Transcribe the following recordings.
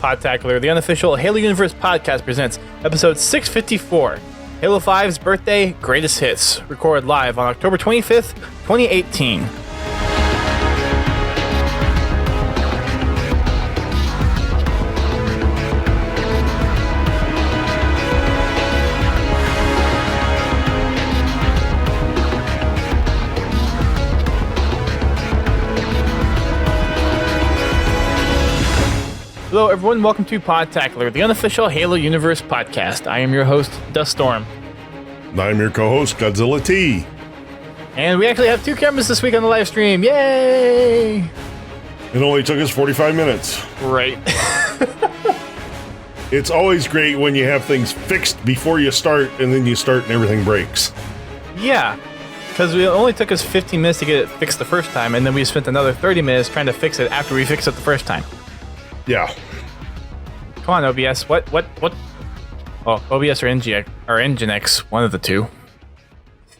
Podtacular, the unofficial Halo Universe podcast, presents episode 654, Halo 5's Birthday Greatest Hits, recorded live on October 25th, 2018. Hello everyone, welcome to Podtacular, the unofficial Halo Universe podcast. I am your host, Duststorm. I'm your co-host, Godzilla T. And we actually have two cameras this week on the live stream. Yay! It only took us 45 minutes. Right. It's always great when you have things fixed before you start, and then you start and everything breaks. Yeah, because it only took us 15 minutes to get it fixed the first time, and then we spent another 30 minutes trying to fix it after we fixed it the first time. Yeah. Come on, OBS. What? Oh, OBS or NGX, or Nginx, one of the two.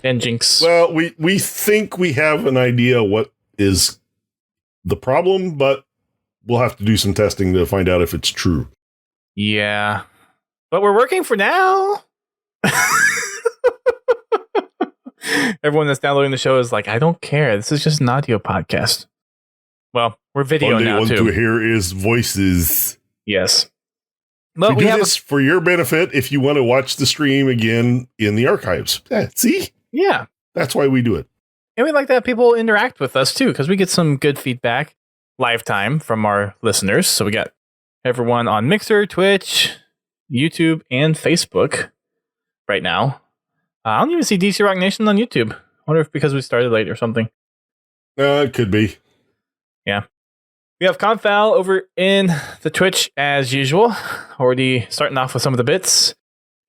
Nginx. Well, we think we have an idea what is the problem, but we'll have to do some testing to find out if it's true. Yeah. But we're working for now. Everyone that's downloading the show is like, I don't care. This is just an audio podcast. Well, we're video now, too. One to hear is voices. Yes. But we do this for your benefit if you want to watch the stream again in the archives. See? Yeah. That's why we do it. And we like to have people interact with us, too, because we get some good feedback live time from our listeners. So we got everyone on Mixer, Twitch, YouTube, and Facebook right now. I don't even see DC Rock Nation on YouTube. I wonder if because we started late or something. It could be. Yeah. We have Confal over in the Twitch as usual. Already starting off with some of the bits.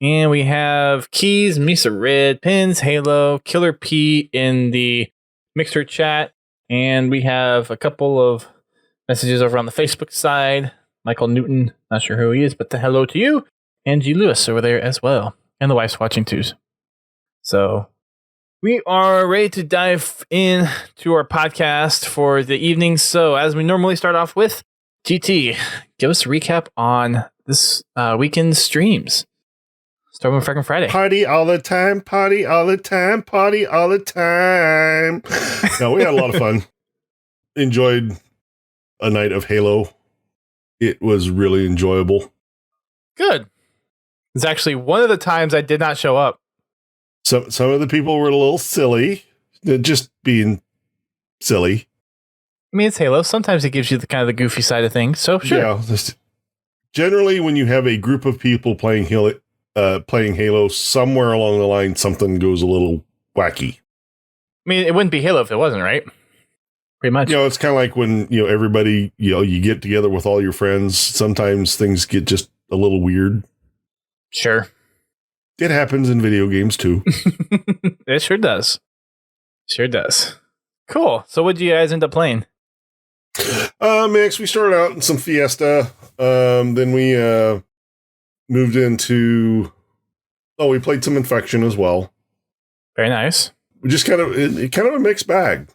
And we have Keys, Misa Red, Pins, Halo, Killer P in the Mixer chat. And we have a couple of messages over on the Facebook side. Michael Newton, not sure who he is, but hello to you. And G. Lewis over there as well. And the wife's watching too. So we are ready to dive in to our podcast for the evening. So as we normally start off with, GT, give us a recap on this weekend's streams. Start with Freaking Friday. Party all the time, party all the time, party all the time. No, we had a lot of fun. Enjoyed a night of Halo. It was really enjoyable. Good. It's actually one of the times I did not show up. Some of the people were a little silly, just being silly. I mean, it's Halo. Sometimes it gives you the kind of the goofy side of things. So sure. Yeah. Generally, when you have a group of people playing Halo, somewhere along the line, something goes a little wacky. I mean, it wouldn't be Halo if it wasn't, right? Pretty much. It's kind of like when everybody you get together with all your friends. Sometimes things get just a little weird. Sure. It happens in video games, too. It sure does. Sure does. Cool. So what did you guys end up playing? Max, we started out in some Fiesta. Then we moved into... we played some Infection as well. Very nice. We just kind of a mixed bag.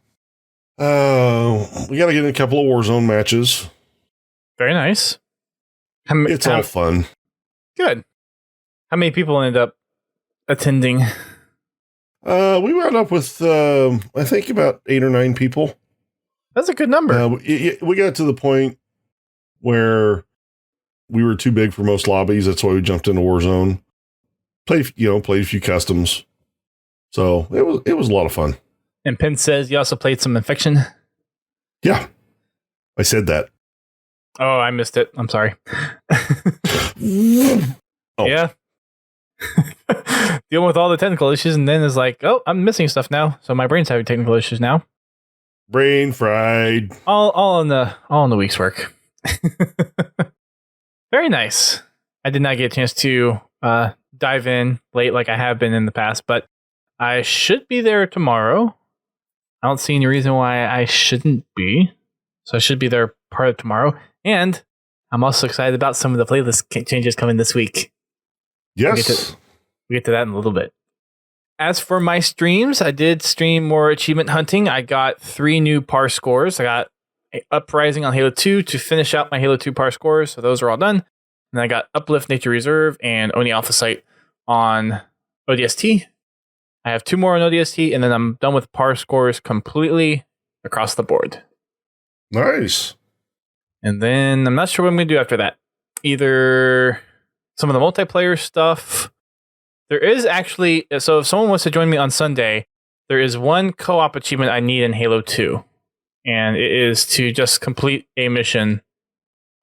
We got to get in a couple of Warzone matches. Very nice. It's all fun. Good. How many people ended up attending? We wound up with, I think, about 8 or 9 people. That's a good number. We got to the point where we were too big for most lobbies. That's why we jumped into Warzone. Played a few customs. So it was a lot of fun. And Penn says you also played some Infection. Yeah, I said that. Oh, I missed it. I'm sorry. Oh. Yeah. Dealing with all the technical issues, and then is like, oh, I'm missing stuff now. So my brain's having technical issues now. Brain fried. All in the week's work. Very nice. I did not get a chance to dive in late like I have been in the past, but I should be there tomorrow. I don't see any reason why I shouldn't be. So I should be there part of tomorrow. And I'm also excited about some of the playlist changes coming this week. Yes. We'll get to that in a little bit. As for my streams, I did stream more achievement hunting. I got 3 new par scores. I got Uprising on Halo 2 to finish out my Halo 2 par scores. So those are all done. And I got Uplift, Nature Reserve, and Oni Alpha Site on ODST. I have 2 more on ODST, and then I'm done with par scores completely across the board. Nice. And then I'm not sure what I'm going to do after that. Either some of the multiplayer stuff. There is actually, so if someone wants to join me on Sunday, there is one co-op achievement I need in Halo 2. And it is to just complete a mission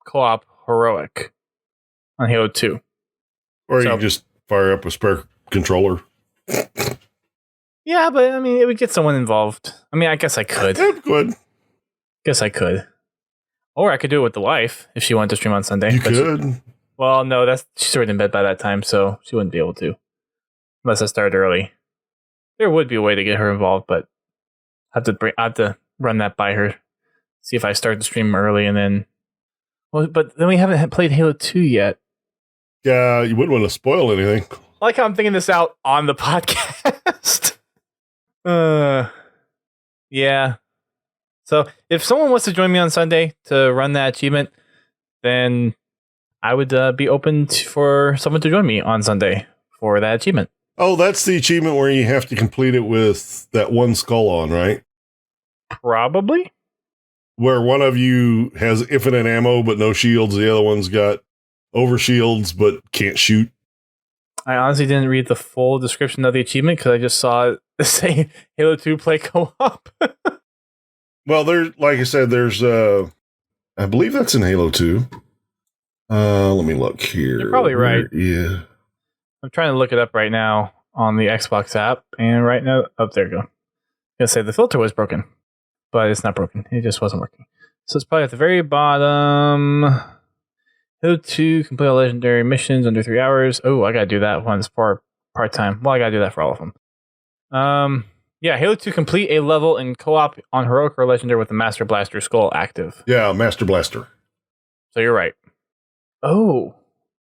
co-op heroic on Halo 2. Or you can just fire up a spare controller. Yeah, but I mean, it would get someone involved. I mean, I guess I could. Yeah, good. Guess I could. Or I could do it with the wife if she wanted to stream on Sunday. You could. Well, no, she's already in bed by that time, so she wouldn't be able to. Unless I started early. There would be a way to get her involved, but I have to run that by her. See if I start the stream early and then... Well, but then we haven't played Halo 2 yet. Yeah, you wouldn't want to spoil anything. I like how I'm thinking this out on the podcast. Yeah. So if someone wants to join me on Sunday to run that achievement, then I would be open for someone to join me on Sunday for that achievement. Oh, that's the achievement where you have to complete it with that one skull on, right? Probably. Where one of you has infinite ammo but no shields, the other one's got over shields but can't shoot. I honestly didn't read the full description of the achievement because I just saw it say Halo 2 play co-op. Well, like I said, there's I believe that's in Halo 2. Let me look here. You're probably right. Yeah. I'm trying to look it up right now on the Xbox app, and right now, there you go. I'm gonna say the filter was broken, but it's not broken. It just wasn't working. So it's probably at the very bottom. Halo 2, complete all legendary missions under 3 hours. Oh, I gotta do that one. It's part-time. Well, I gotta do that for all of them. Yeah, Halo 2, complete a level in co-op on Heroic or Legendary with the Master Blaster skull active. Yeah, Master Blaster. So you're right. Oh,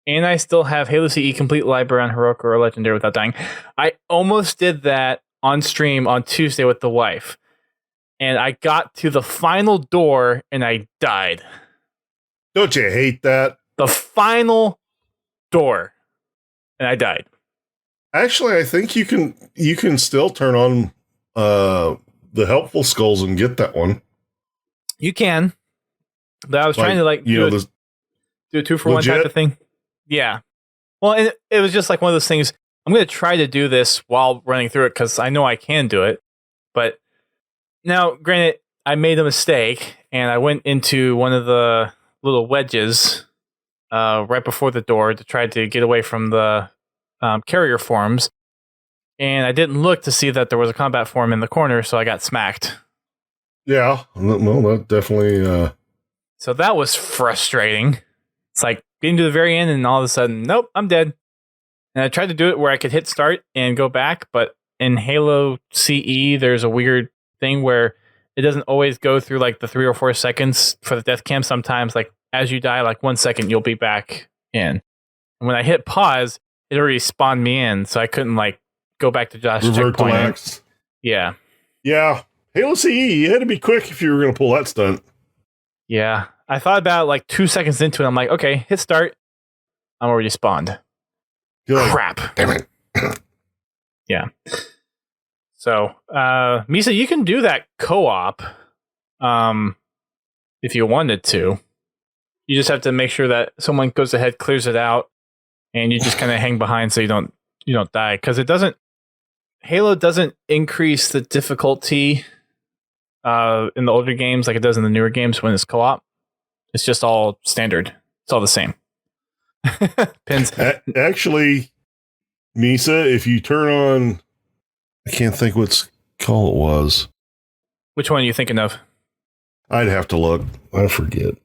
and I still have Halo CE complete library on Heroic or Legendary without dying. I almost did that on stream on Tuesday with the wife. And I got to the final door and I died. Don't you hate that? The final door. And I died. Actually, I think you can still turn on the helpful skulls and get that one. You can. But I was trying to do a 2-for-1 type of thing. Yeah. Well, and it was just like one of those things. I'm going to try to do this while running through it because I know I can do it. But now, granted, I made a mistake and I went into one of the little wedges right before the door to try to get away from the carrier forms. And I didn't look to see that there was a combat form in the corner, so I got smacked. Yeah. No, that definitely... So that was frustrating. It's like getting to the very end and all of a sudden, nope, I'm dead. And I tried to do it where I could hit start and go back, but in Halo CE, there's a weird thing where it doesn't always go through like the 3 or 4 seconds for the death cam. Sometimes, like as you die, like 1 second, you'll be back in. And when I hit pause, it already spawned me in, so I couldn't like go back to Josh's revert checkpoint. To max. Yeah. Yeah. Halo CE, you had to be quick if you were going to pull that stunt. Yeah. I thought about like 2 seconds into it. I'm like, okay, hit start. I'm already spawned. You're crap. Like, damn it. Yeah. So, Misa, you can do that co-op if you wanted to. You just have to make sure that someone goes ahead, clears it out, and you just kind of hang behind so you don't die. Because Halo doesn't increase the difficulty in the older games like it does in the newer games when it's co-op. It's just all standard. It's all the same. Pins. Actually, Misa, if you turn on, I can't think what call it was. Which one are you thinking of? I'd have to look. I forget.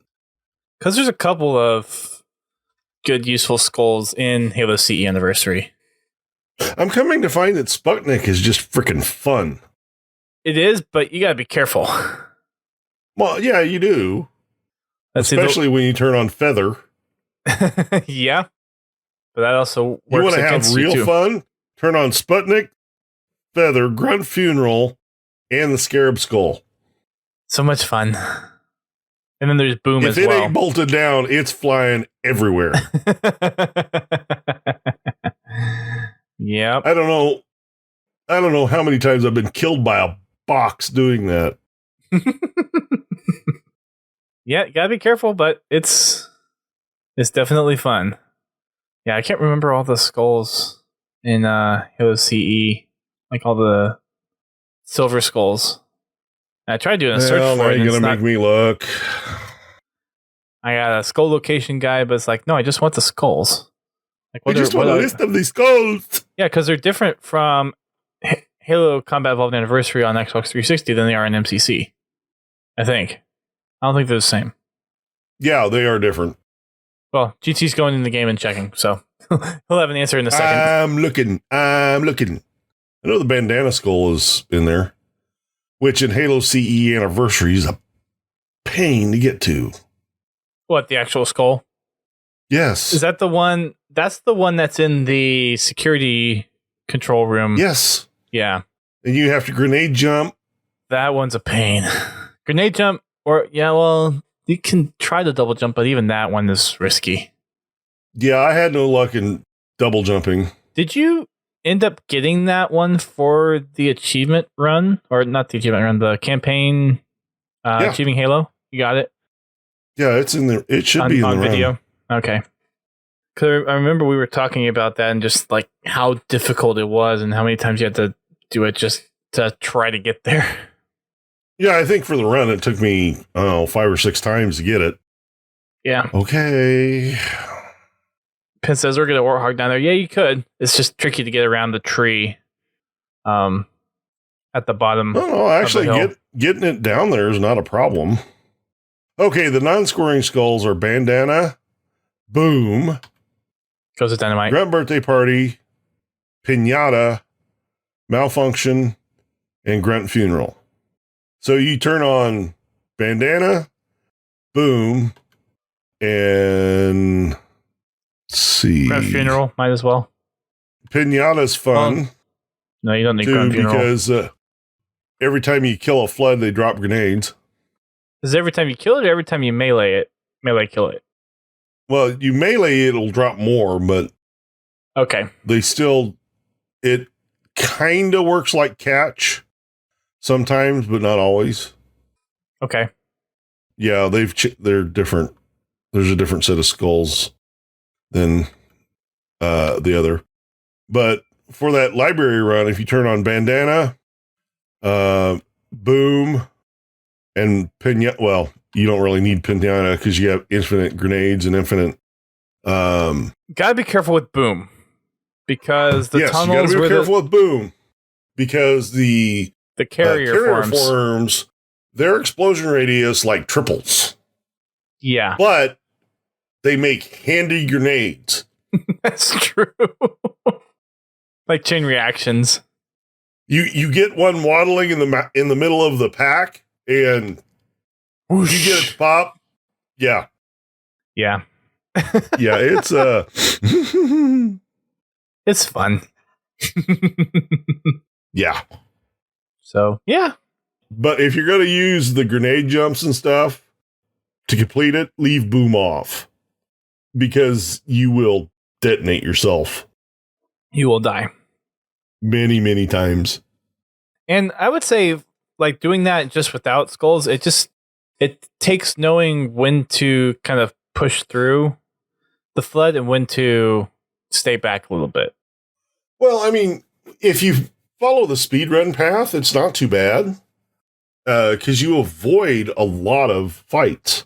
Because there's a couple of good, useful skulls in Halo CE Anniversary. I'm coming to find that Sputnik is just freaking fun. It is, but you gotta be careful. Well, yeah, you do. Especially when you turn on Feather. Yeah. But that also works. You want to have real fun? Turn on Sputnik, Feather, Grunt Funeral, and the Scarab Skull. So much fun. And then there's Boom as If it well. ain't bolted down, it's flying everywhere. Yep. I don't know how many times I've been killed by a box doing that. Yeah, you gotta be careful, but it's definitely fun. Yeah, I can't remember all the skulls in Halo CE, like all the silver skulls. I tried doing a search for it. You're gonna make me look. I got a skull location guide, but it's like, no, I just want the skulls. Like, I just want a list of these skulls. Yeah, because they're different from Halo Combat Evolved Anniversary on Xbox 360 than they are in MCC. I think. I don't think they're the same. Yeah, they are different. Well, GT's going in the game and checking, so he'll have an answer in a second. I'm looking. I know the bandana skull is in there, which in Halo CE Anniversary is a pain to get to. What, the actual skull? Yes. Is that the one? That's the one that's in the security control room. Yes. Yeah. And you have to grenade jump. That one's a pain. Grenade jump, well, you can try to double jump, but even that one is risky. Yeah, I had no luck in double jumping. Did you end up getting that one for the achievement run? Or not the achievement run, the campaign Achieving Halo? You got it? Yeah, it's in there. It should be in the video. run. Okay. Because I remember we were talking about that and just like how difficult it was and how many times you had to do it just to try to get there. Yeah, I think for the run, it took me, 5 or 6 times to get it. Yeah. Okay. Pin says we're going to warthog down there. Yeah, you could. It's just tricky to get around the tree at the bottom. No, actually, getting it down there is not a problem. Okay, the non-scoring skulls are Bandana, Boom, Goes with Dynamite, Grunt Birthday Party, Pinata, Malfunction, and Grunt Funeral. So you turn on Bandana, Boom, and let's see. Grunt Funeral, might as well. Pinata's fun. No, you don't need too, Grunt Funeral. Because every time you kill a flood, they drop grenades. Is it every time you kill it or every time you melee kill it? Well, you melee it'll drop more, but okay. It kind of works like catch sometimes, but not always. Okay. Yeah, they're different. There's a different set of skulls than the other. But for that library run, if you turn on Bandana, Boom, and Pinata, well, you don't really need Pinata because you have infinite grenades and infinite. Gotta be careful with Boom because the tunnels. You gotta be careful with Boom because the carrier forms, their explosion radius like triples. Yeah, but they make handy grenades. That's true. Like chain reactions. You get one waddling in the middle of the pack, and whoosh, you get it to pop. Yeah. Yeah. Yeah, it's it's fun. Yeah. So, yeah. But if you're going to use the grenade jumps and stuff to complete it, leave Boom off because you will detonate yourself. You will die. Many, many times. And I would say, like, doing that just without skulls, it takes knowing when to kind of push through the flood and when to stay back a little bit. Well, I mean, if you follow the speedrun path, it's not too bad because you avoid a lot of fights.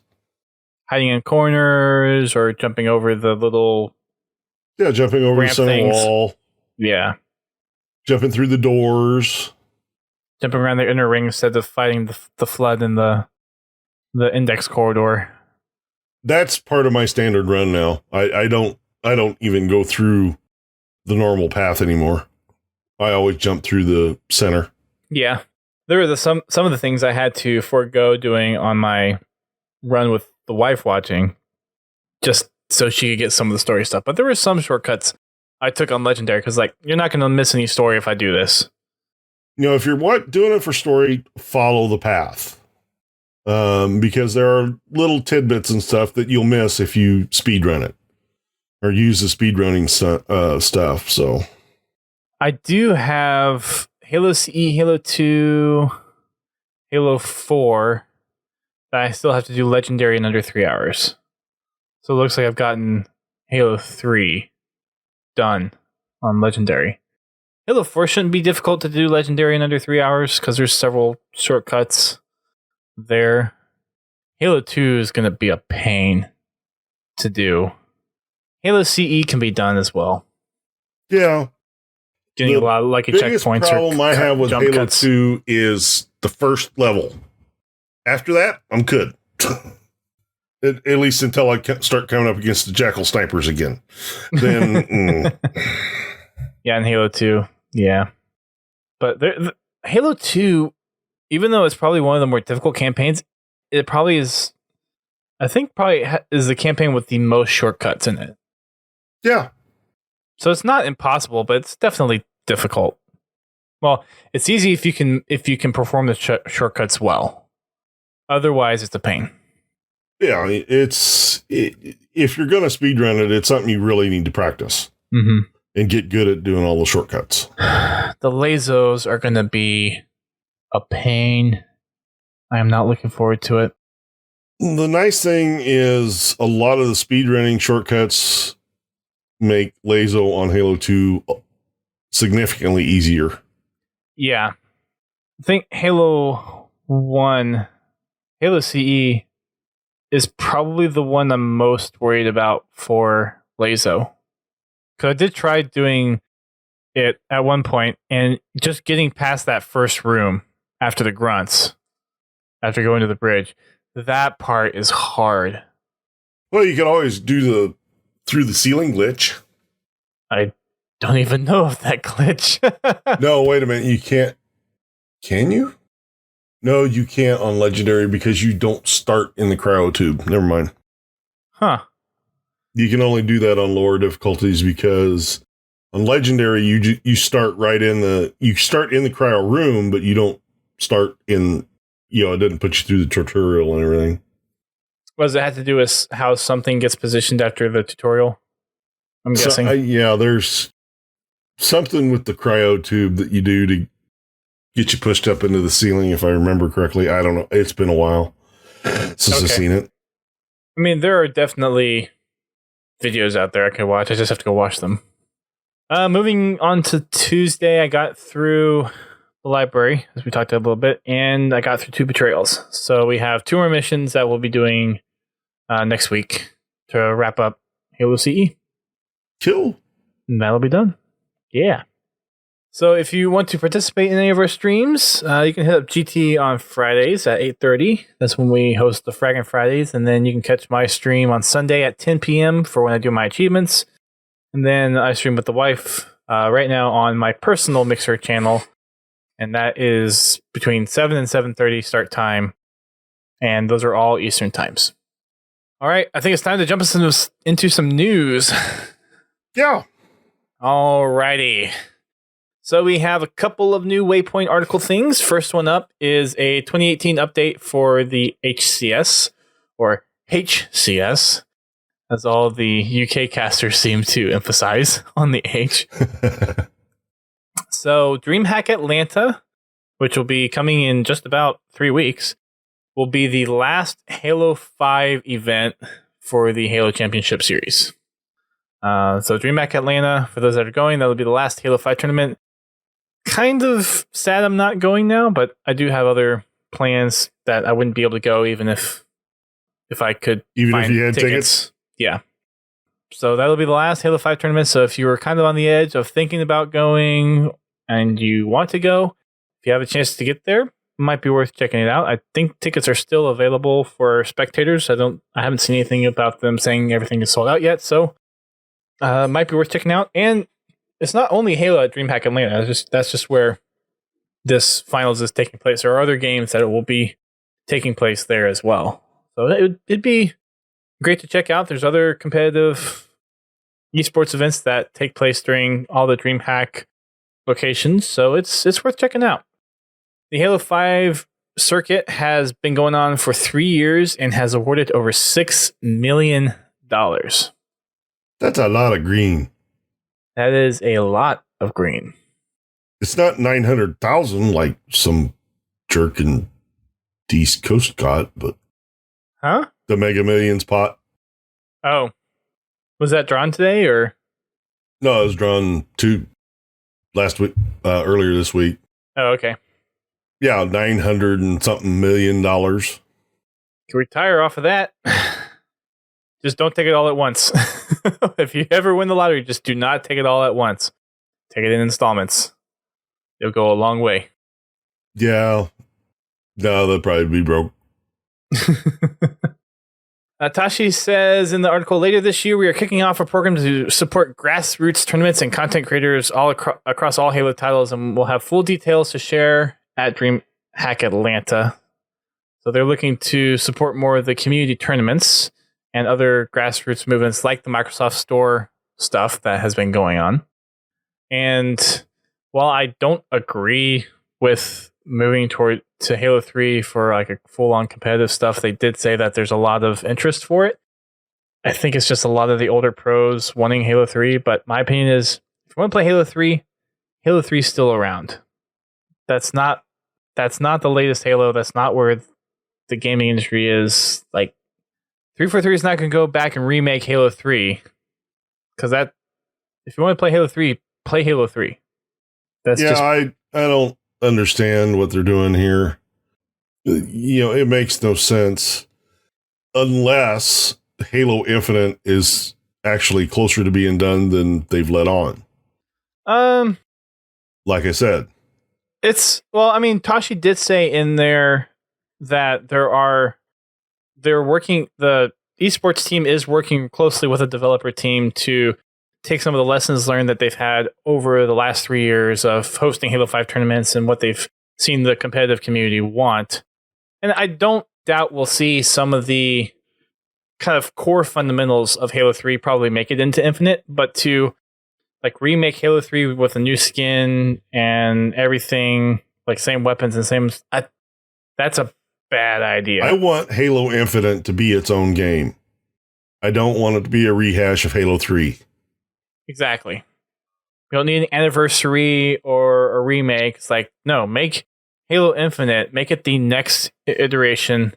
Hiding in corners or jumping over the little... Yeah, jumping over the center wall. Yeah. Jumping through the doors. Jumping around the inner ring instead of fighting the flood in the index corridor. That's part of my standard run now. I don't even go through the normal path anymore. I always jump through the center. Yeah. There were some of the things I had to forego doing on my run with the wife watching just so she could get some of the story stuff. But there were some shortcuts I took on Legendary because, like, you're not going to miss any story if I do this. You know, if you're doing it for story, follow the path. because there are little tidbits and stuff that you'll miss if you speedrun it or use the speedrunning stuff. So I do have Halo CE, Halo 2, Halo 4 that I still have to do Legendary in under 3 hours. So it looks like I've gotten Halo 3 done on Legendary. Halo 4 shouldn't be difficult to do Legendary in under 3 hours because there's several shortcuts there. Halo 2 is going to be a pain to do. Halo CE can be done as well. Yeah. Getting a lot of lucky checkpoints. The problem I have with Halo cuts. 2 is the first level. After that, I'm good. At least until I start coming up against the Jackal snipers again. Then, yeah, in Halo 2, yeah. But Halo 2, even though it's probably one of the more difficult campaigns, it probably is. I think probably is the campaign with the most shortcuts in it. Yeah. So it's not impossible, but it's definitely difficult. Well, it's easy if you can perform the shortcuts well. Otherwise, it's a pain. Yeah, if you're going to speedrun it, it's something you really need to practice and get good at doing all the shortcuts. The lasers are going to be a pain. I am not looking forward to it. The nice thing is a lot of the speedrunning shortcuts make Lazo on Halo 2 significantly easier. Yeah. I think Halo 1, Halo CE is probably the one I'm most worried about for Lazo. Because I did try doing it at one point, and just getting past that first room after the grunts, after going to the bridge, that part is hard. Well, you can always do through the ceiling glitch. I don't even know of that glitch. No, wait a minute. You can't. Can you? No, you can't on Legendary because you don't start in the cryotube. Never mind. Huh. You can only do that on lower difficulties because on Legendary you start right in the cryo room, but you don't start in. It doesn't put you through the tutorial and everything. What does it have to do with how something gets positioned after the tutorial? I'm guessing. There's something with the cryo tube that you do to get you pushed up into the ceiling, if I remember correctly. I don't know. It's been a while since I've seen it. I mean, there are definitely videos out there I can watch. I just have to go watch them. Moving on to Tuesday, I got through the library, as we talked about a little bit, and I got through 2 betrayals. So we have 2 more missions that we'll be doing next week to wrap up Halo CE. Cool. And that'll be done. Yeah. So if you want to participate in any of our streams, you can hit up GT on Fridays at 8:30. That's when we host the Fragging Fridays. And then you can catch my stream on Sunday at 10 p.m. for when I do my achievements. And then I stream with the wife right now on my personal Mixer channel. And that is between 7 and 7:30 start time. And those are all Eastern times. All right. I think it's time to jump into some news. Yeah. All righty. So we have a couple of new Waypoint article things. First one up is a 2018 update for the HCS, or HCS, as all the UK casters seem to emphasize on the H. So DreamHack Atlanta, which will be coming in just about 3 weeks, will be the last Halo 5 event for the Halo Championship Series. So DreamHack Atlanta, for those that are going, that'll be the last Halo 5 tournament. Kind of sad I'm not going now, but I do have other plans that I wouldn't be able to go even if I could. Even if you had tickets? Yeah. So that'll be the last Halo 5 tournament. So if you were kind of on the edge of thinking about going and you want to go, if you have a chance to get there, it might be worth checking it out. I think tickets are still available for spectators. I haven't seen anything about them saying everything is sold out yet. So might be worth checking out. And it's not only Halo at DreamHack Atlanta. That's just where this finals is taking place. There are other games that will be taking place there as well. So it'd be great to check out. There's other competitive esports events that take place during all the DreamHack locations. So it's worth checking out. The Halo 5 circuit has been going on for 3 years and has awarded over $6 million. That's a lot of green. That is a lot of green. It's not 900,000 like some jerk in the East Coast got, but the Mega Millions pot. Oh, was that drawn today or? No, it was drawn last week, earlier this week. Oh, okay. Yeah, 900 and something $million. Can retire off of that. Just don't take it all at once. If you ever win the lottery, just do not take it all at once. Take it in installments. It'll go a long way. Yeah. No, they'll probably be broke. Tashi says in the article, later this year, we are kicking off a program to support grassroots tournaments and content creators all across all Halo titles, and we'll have full details to share at DreamHack Atlanta. So they're looking to support more of the community tournaments and other grassroots movements like the Microsoft Store stuff that has been going on. And while I don't agree with moving to Halo 3 for like a full-on competitive stuff, they did say that there's a lot of interest for it. I think it's just a lot of the older pros wanting Halo 3, but my opinion is if you want to play Halo 3 is still around. That's not the latest Halo. That's not where the gaming industry is. Like 343 is not going to go back and remake Halo 3 because that if you want to play Halo 3, play Halo 3. I don't understand what they're doing here. It makes no sense unless Halo Infinite is actually closer to being done than they've let on. Like I said, Tashi did say in there that the esports team is working closely with a developer team to take some of the lessons learned that they've had over the last 3 years of hosting Halo 5 tournaments and what they've seen the competitive community want. And I don't doubt we'll see some of the kind of core fundamentals of Halo 3 probably make it into Infinite, but to like remake Halo 3 with a new skin and everything, like same weapons and that's a bad idea. I want Halo Infinite to be its own game. I don't want it to be a rehash of Halo 3. Exactly. We don't need an anniversary or a remake. It's like, no, make Halo Infinite, make it the next iteration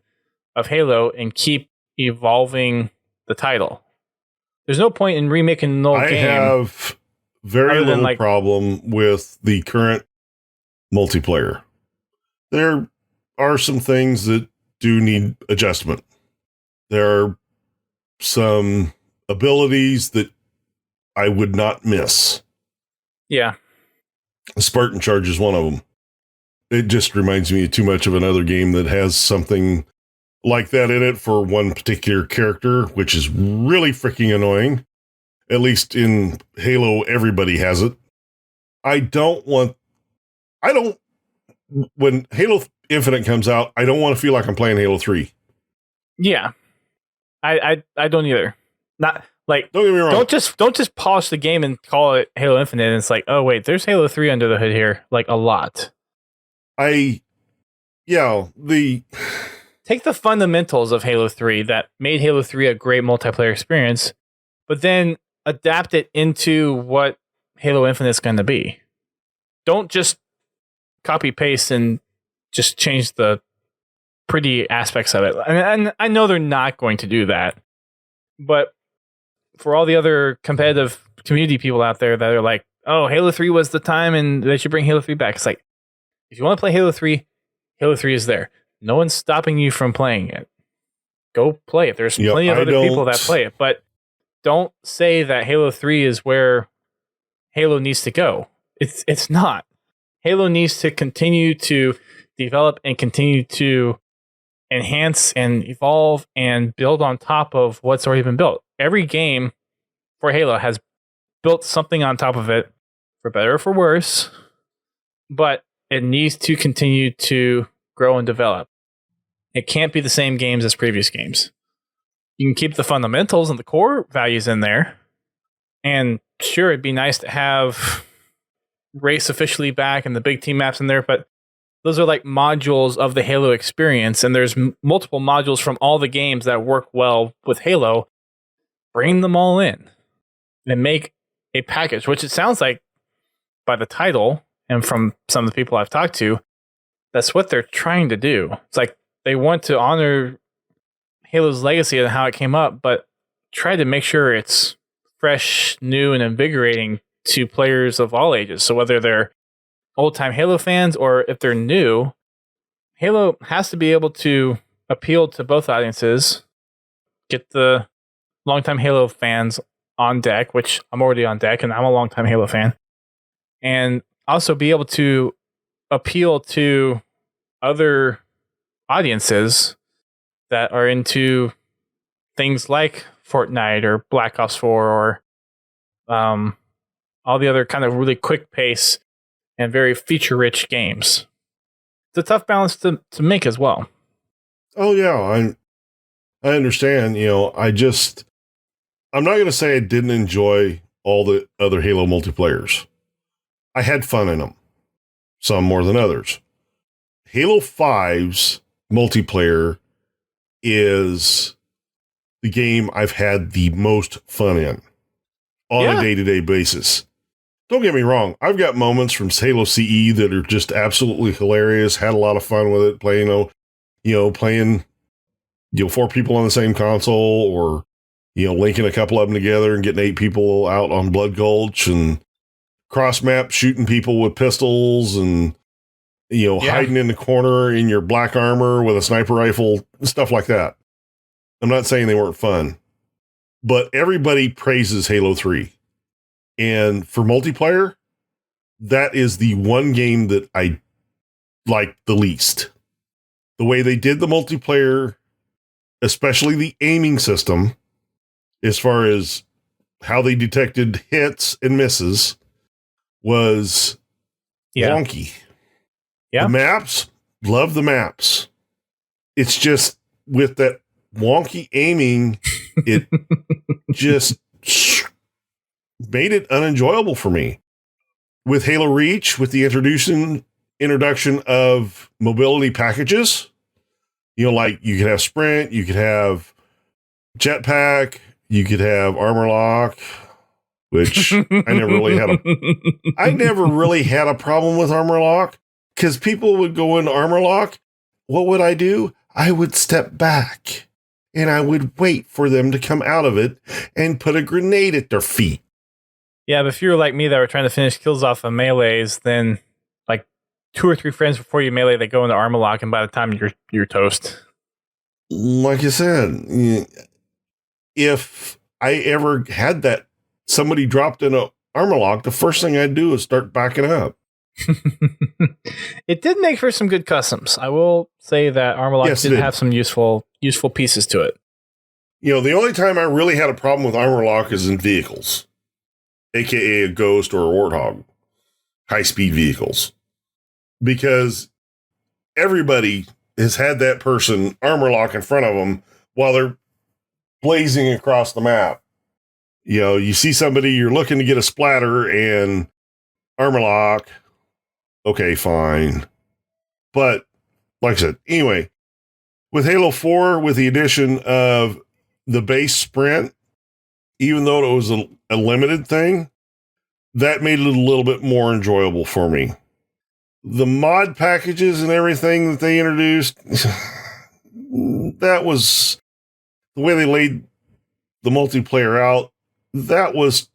of Halo and keep evolving the title. There's no point in remaking an old game. I have very little problem with the current multiplayer. There are some things that do need adjustment. There are some abilities that I would not miss. Yeah. Spartan Charge is one of them. It just reminds me too much of another game that has something like that in it for one particular character, which is really freaking annoying. At least in Halo, everybody has it. When Halo Infinite comes out, I don't want to feel like I'm playing Halo 3. Yeah. I don't either. Not like, don't get me wrong. Don't just polish the game and call it Halo Infinite. And it's like, oh wait, there's Halo 3 under the hood here, like a lot. Take the fundamentals of Halo 3 that made Halo 3 a great multiplayer experience, but then adapt it into what Halo Infinite is going to be. Don't just copy paste and just change the pretty aspects of it. And I know they're not going to do that, but for all the other competitive community people out there that are like, oh, Halo 3 was the time and they should bring Halo 3 back. It's like, if you want to play Halo 3 is there. No one's stopping you from playing it. Go play it. There's plenty of other people that play it, but don't say that Halo 3 is where Halo needs to go. It's not. Halo needs to continue to develop and continue to enhance and evolve and build on top of what's already been built. Every game for Halo has built something on top of it, for better or for worse, but it needs to continue to grow and develop. It can't be the same games as previous games. You can keep the fundamentals and the core values in there. And sure, it'd be nice to have race officially back and the big team maps in there, but those are like modules of the Halo experience, and there's multiple modules from all the games that work well with Halo. Bring them all in and make a package, which it sounds like by the title and from some of the people I've talked to, that's what they're trying to do. It's like they want to honor Halo's legacy and how it came up, but try to make sure it's fresh, new, and invigorating to players of all ages. So whether they're old-time Halo fans or if they're new, Halo has to be able to appeal to both audiences, get the longtime Halo fans on deck, which I'm already on deck, and I'm a longtime Halo fan, and also be able to appeal to other audiences that are into things like Fortnite or Black Ops 4 or all the other kind of really quick pace and very feature-rich games. It's a tough balance to make as well. Oh yeah, I understand. I'm not going to say I didn't enjoy all the other Halo multiplayers. I had fun in them, some more than others. Halo 5's multiplayer is the game I've had the most fun in on a day-to-day basis. Don't get me wrong. I've got moments from Halo CE that are just absolutely hilarious. Had a lot of fun with it, playing 4 people on the same console, or linking a couple of them together and getting 8 people out on Blood Gulch and cross map shooting people with pistols and hiding in the corner in your black armor with a sniper rifle, stuff like that. I'm not saying they weren't fun, but everybody praises Halo 3. And for multiplayer, that is the one game that I like the least. The way they did the multiplayer, especially the aiming system, as far as how they detected hits and misses, was wonky. Yeah. The maps, love the maps. It's just with that wonky aiming, it just made it unenjoyable for me. With Halo Reach, with the introduction of mobility packages, like you could have sprint, you could have jetpack, you could have armor lock, which I never really had a problem with armor lock, because people would go into armor lock. What would I do? I would step back and I would wait for them to come out of it and put a grenade at their feet. Yeah, but if you were like me that were trying to finish kills off of melees, then like 2 or 3 frames before you melee, they go into armor lock, and by the time you're toast. Like I said, if I ever had that, somebody dropped in a armor lock, the first thing I'd do is start backing up. It did make for some good customs. I will say that armor lock did have some useful pieces to it. The only time I really had a problem with armor lock is in vehicles, aka a Ghost or a Warthog, high-speed vehicles, because everybody has had that person armor lock in front of them while they're blazing across the map. You see somebody, you're looking to get a splatter and armor lock. Okay, fine. But like I said, anyway, with Halo 4, with the addition of the base sprint, even though it was a limited thing, that made it a little bit more enjoyable for me. The mod packages and everything that they introduced, that was the way they laid the multiplayer out. That was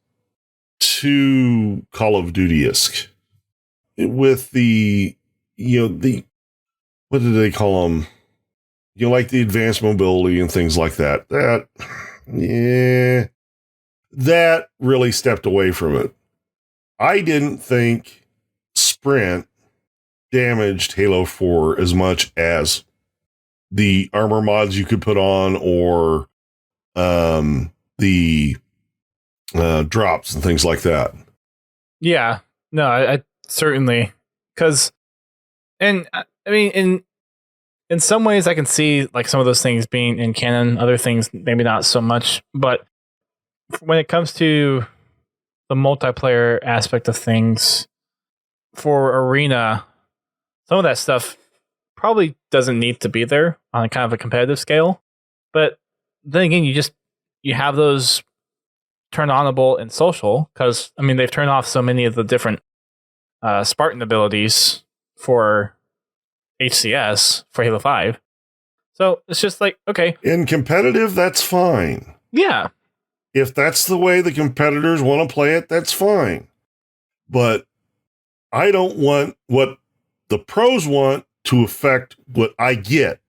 too Call of Duty-esque. With the what did they call them? Like the advanced mobility and things like that. That really stepped away from it. I didn't think sprint damaged Halo 4 as much as the armor mods you could put on, or the drops and things like that. Yeah, no, I certainly, because, and I mean, in some ways I can see like some of those things being in canon, other things maybe not so much, but when it comes to the multiplayer aspect of things for Arena, some of that stuff probably doesn't need to be there on a kind of a competitive scale. But then again, you have those turn onable in social, because I mean they've turned off so many of the different Spartan abilities for HCS for Halo 5. So it's just like, okay. In competitive, that's fine. Yeah. If that's the way the competitors want to play it, that's fine. But I don't want what the pros want to affect what I get.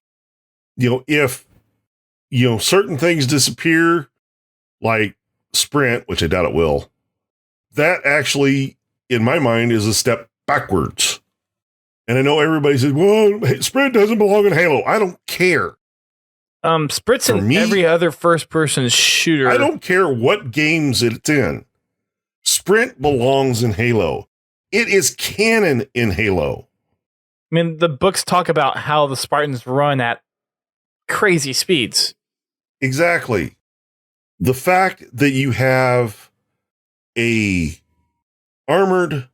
If, certain things disappear, like sprint, which I doubt it will, that actually, in my mind, is a step backwards. And I know everybody says, well, sprint doesn't belong in Halo. I don't care. Sprint's in every other first-person shooter. I don't care what games it's in. Sprint belongs in Halo. It is canon in Halo. I mean, the books talk about how the Spartans run at crazy speeds. Exactly. The fact that you have a armored,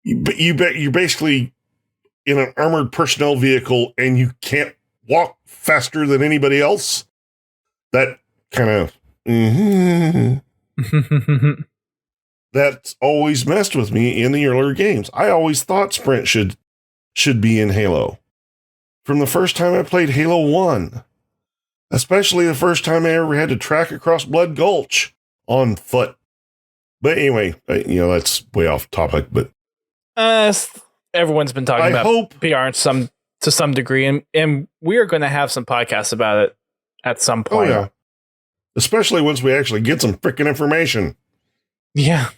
you're basically in an armored personnel vehicle and you can't walk faster than anybody else, that kind of that's always messed with me in the earlier games. I always thought sprint should be in Halo. From the first time I played Halo 1, especially the first time I ever had to track across Blood Gulch on foot. But anyway, that's way off topic, but everyone's been talking about PR to some degree, and we are going to have some podcasts about it at some point. Oh, yeah. Especially once we actually get some freaking information. Yeah.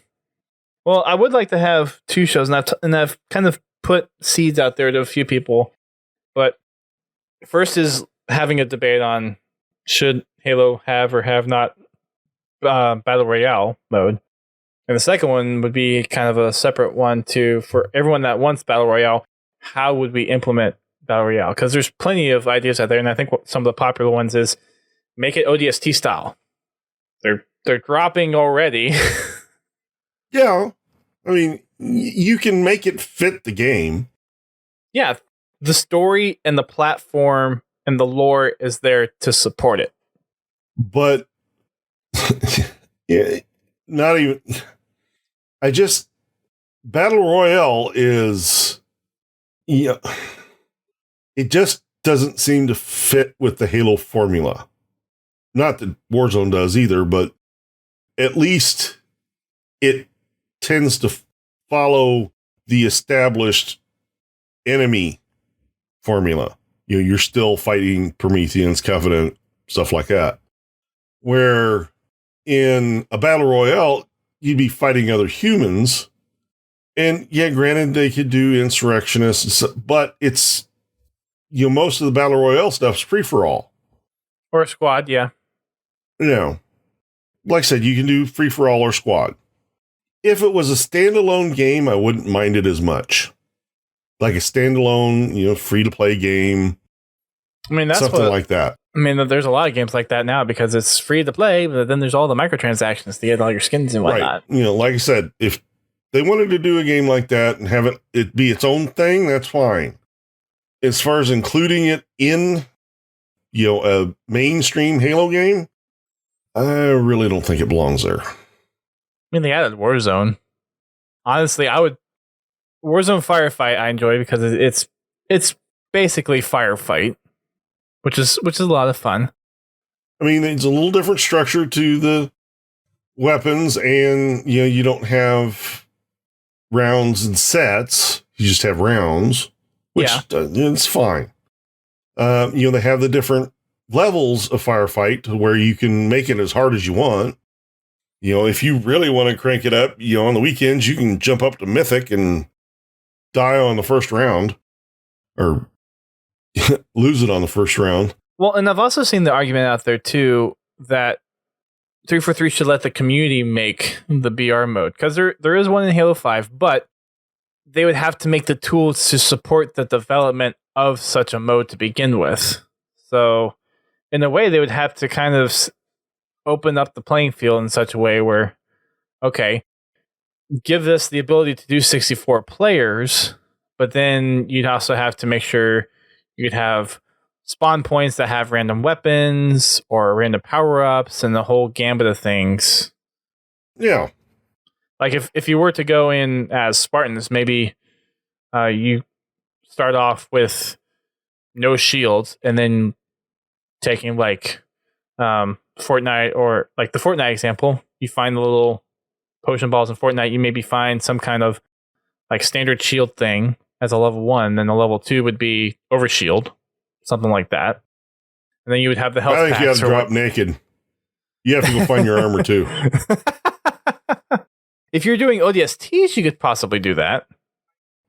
Well, I would like to have two shows, and I've kind of put seeds out there to a few people. But first is having a debate on should Halo have or have not Battle Royale mode. And the second one would be kind of a separate one for everyone that wants Battle Royale. How would we implement Battle Royale? Because there's plenty of ideas out there, and I think some of the popular ones is make it ODST style. They're dropping already. Yeah, I mean, you can make it fit the game. Yeah, the story and the platform and the lore is there to support it. But not even. Battle Royale is, it just doesn't seem to fit with the Halo formula. Not that Warzone does either, but at least it tends to follow the established enemy formula. You're still fighting Prometheans, Covenant, stuff like that. Where in a Battle Royale, you'd be fighting other humans. And yeah, granted, they could do insurrectionists, but it's, most of the Battle Royale stuff's free for all. Or a squad, yeah. Like I said, you can do free for all or squad. If it was a standalone game, I wouldn't mind it as much. Like a standalone, free to play game. I mean, that's something like that. I mean, there's a lot of games like that now because it's free to play, but then there's all the microtransactions to get all your skins and whatnot. Right. Like I said, if they wanted to do a game like that and have it be its own thing, that's fine. As far as including it in, a mainstream Halo game, I really don't think it belongs there. I mean, they added Warzone. Honestly, Warzone Firefight I enjoy because it's basically firefight, which is a lot of fun. I mean, it's a little different structure to the weapons, and you don't have rounds and sets. You just have rounds, which it's fine. They have the different levels of firefight to where you can make it as hard as you want. If you really want to crank it up, on the weekends, you can jump up to Mythic and die on the first round or lose it on the first round. Well, and I've also seen the argument out there too that 343 should let the community make the BR mode, because there is one in Halo 5, but they would have to make the tools to support the development of such a mode to begin with. So in a way, they would have to kind of open up the playing field in such a way where, okay, give this the ability to do 64 players, but then you'd also have to make sure you'd have spawn points that have random weapons or random power-ups and the whole gambit of things. Yeah. Like if you were to go in as Spartans, maybe you start off with no shields and then taking like Fortnite, or like the Fortnite example, you find the little potion balls in Fortnite, you maybe find some kind of like standard shield thing as a level 1, then the level 2 would be overshield, something like that. And then you would have the health I think packs. you have to drop naked. You have to go find your armor too. If you're doing ODSTs, you could possibly do that.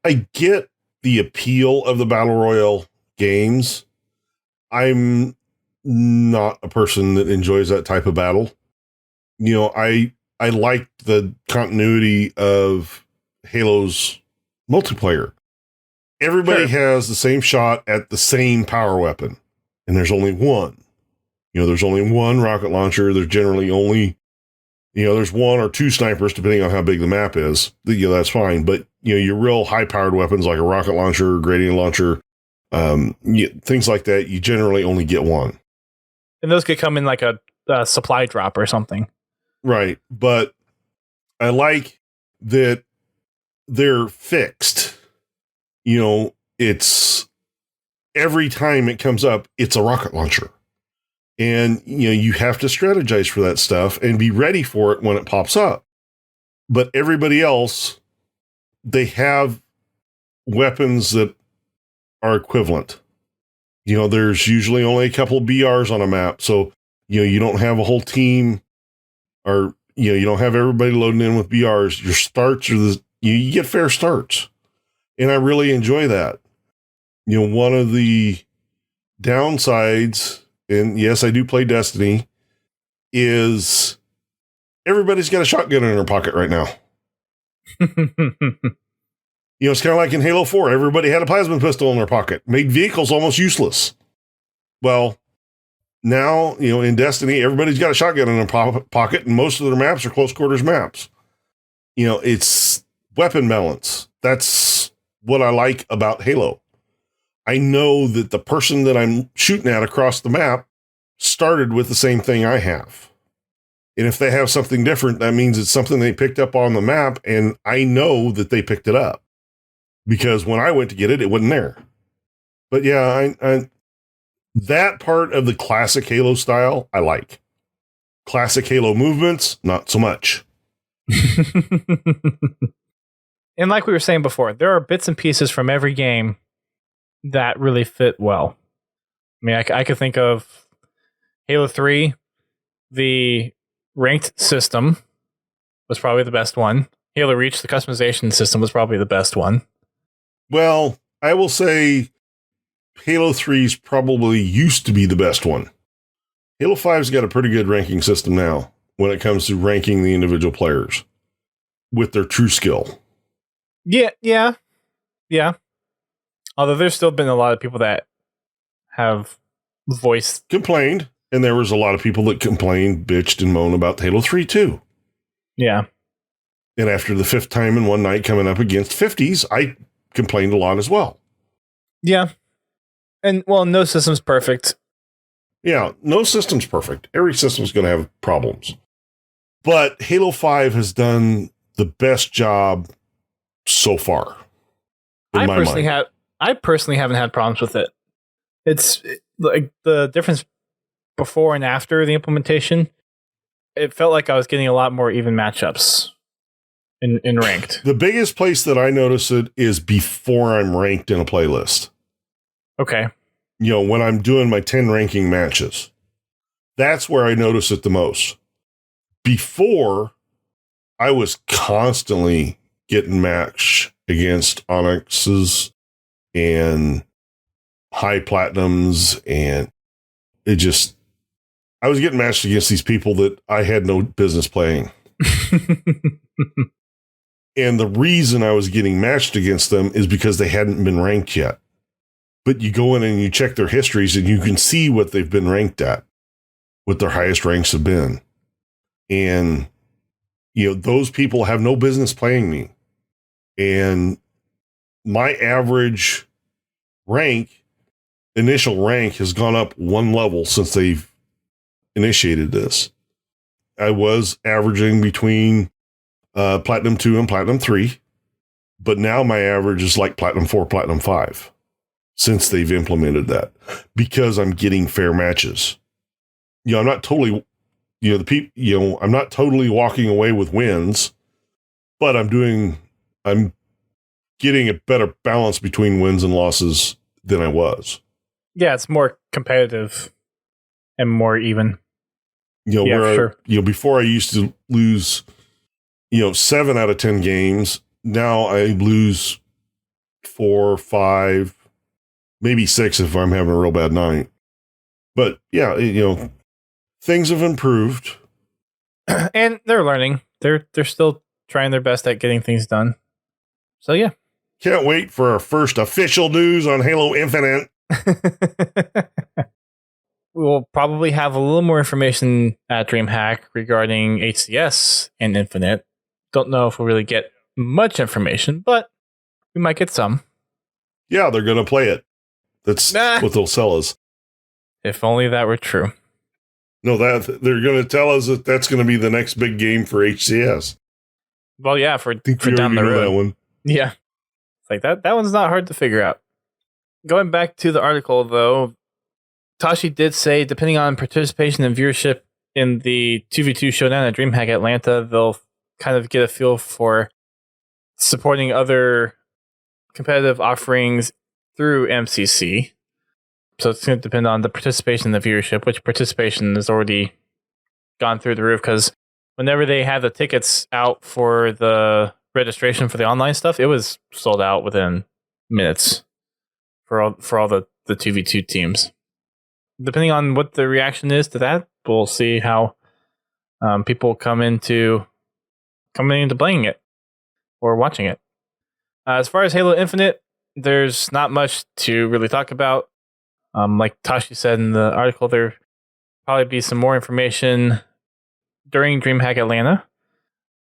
I get the appeal of the Battle Royale games. I'm not a person that enjoys that type of battle. You know, I like the continuity of Halo's multiplayer. Everybody has the same shot at the same power weapon, and there's only one. You know, there's only one rocket launcher. There's generally only, there's one or two snipers, depending on how big the map is. That's fine. But, your real high-powered weapons like a rocket launcher, gradient launcher, things like that, you generally only get one. And those could come in like a supply drop or something. Right. But I like that they're fixed. It's every time it comes up, it's a rocket launcher. And, you have to strategize for that stuff and be ready for it when it pops up. But everybody else, they have weapons that are equivalent. There's usually only a couple of BRs on a map. So, you don't have a whole team, or, you don't have everybody loading in with BRs. Your starts are you get fair starts. And I really enjoy that. One of the downsides, and yes, I do play Destiny, is everybody's got a shotgun in their pocket right now. It's kind of like in Halo 4. Everybody had a plasma pistol in their pocket. Made vehicles almost useless. Well, now, in Destiny, everybody's got a shotgun in their pocket, and most of their maps are close quarters maps. It's weapon balance. That's what I like about Halo. I know that the person that I'm shooting at across the map started with the same thing I have. And if they have something different, that means it's something they picked up on the map, and I know that they picked it up. Because when I went to get it, it wasn't there. But yeah, I that part of the classic Halo style, I like. Classic Halo movements, not so much. And like we were saying before, there are bits and pieces from every game that really fit well. I mean, I could think of Halo 3, the ranked system was probably the best one. Halo Reach, the customization system, was probably the best one. Well, I will say Halo 3's probably used to be the best one. Halo 5's got a pretty good ranking system now when it comes to ranking the individual players with their true skill. Yeah. Although there's still been a lot of people that have voiced... complained, and there was a lot of people that complained, bitched, and moaned about Halo 3 too. Yeah. And after the fifth time in one night coming up against 5’s, I complained a lot as well. Yeah. And, well, no system's perfect. Yeah, no system's perfect. Every system's going to have problems. But Halo 5 has done the best job so far. I personally haven't had problems with it. It's like the difference before and after the implementation. It felt like I was getting a lot more even matchups in ranked. The biggest place that I notice it is before I'm ranked in a playlist. Okay. When I'm doing my 10 ranking matches, that's where I notice it the most. Before, I was constantly getting matched against Onyxes and high platinums, and I was getting matched against these people that I had no business playing. And the reason I was getting matched against them is because they hadn't been ranked yet. But you go in and you check their histories and you can see what they've been ranked at, what their highest ranks have been. And, those people have no business playing me. And my average initial rank has gone up one level since they've initiated this. I was averaging between Platinum 2 and Platinum 3, but now my average is like Platinum 4, Platinum 5 since they've implemented that because I'm getting fair matches. I'm not totally, I'm not totally walking away with wins, but I'm getting a better balance between wins and losses than I was. Yeah, it's more competitive and more even. Before I used to lose, 7 out of 10 games. Now I lose 4, 5, maybe 6 if I'm having a real bad night. But yeah, things have improved. And they're learning. They're still trying their best at getting things done. So yeah. Can't wait for our first official news on Halo Infinite. We'll probably have a little more information at DreamHack regarding HCS and Infinite. Don't know if we'll really get much information, but we might get some. Yeah, they're going to play it. That's what they'll sell us. If only that were true. No, that they're going to tell us that that's going to be the next big game for HCS. Well, yeah, for down the road. That one. Yeah. It's like that one's not hard to figure out. Going back to the article, though, Tashi did say, depending on participation and viewership in the 2v2 showdown at DreamHack Atlanta, they'll kind of get a feel for supporting other competitive offerings through MCC. So it's going to depend on the participation and the viewership, which participation has already gone through the roof because whenever they had the tickets out for the registration for the online stuff, it was sold out within minutes for all the 2v2 teams. Depending on what the reaction is to that, we'll see how people come into playing it or watching it. As far as Halo Infinite, there's not much to really talk about. Like Tashi said in the article, there probably be some more information during DreamHack Atlanta.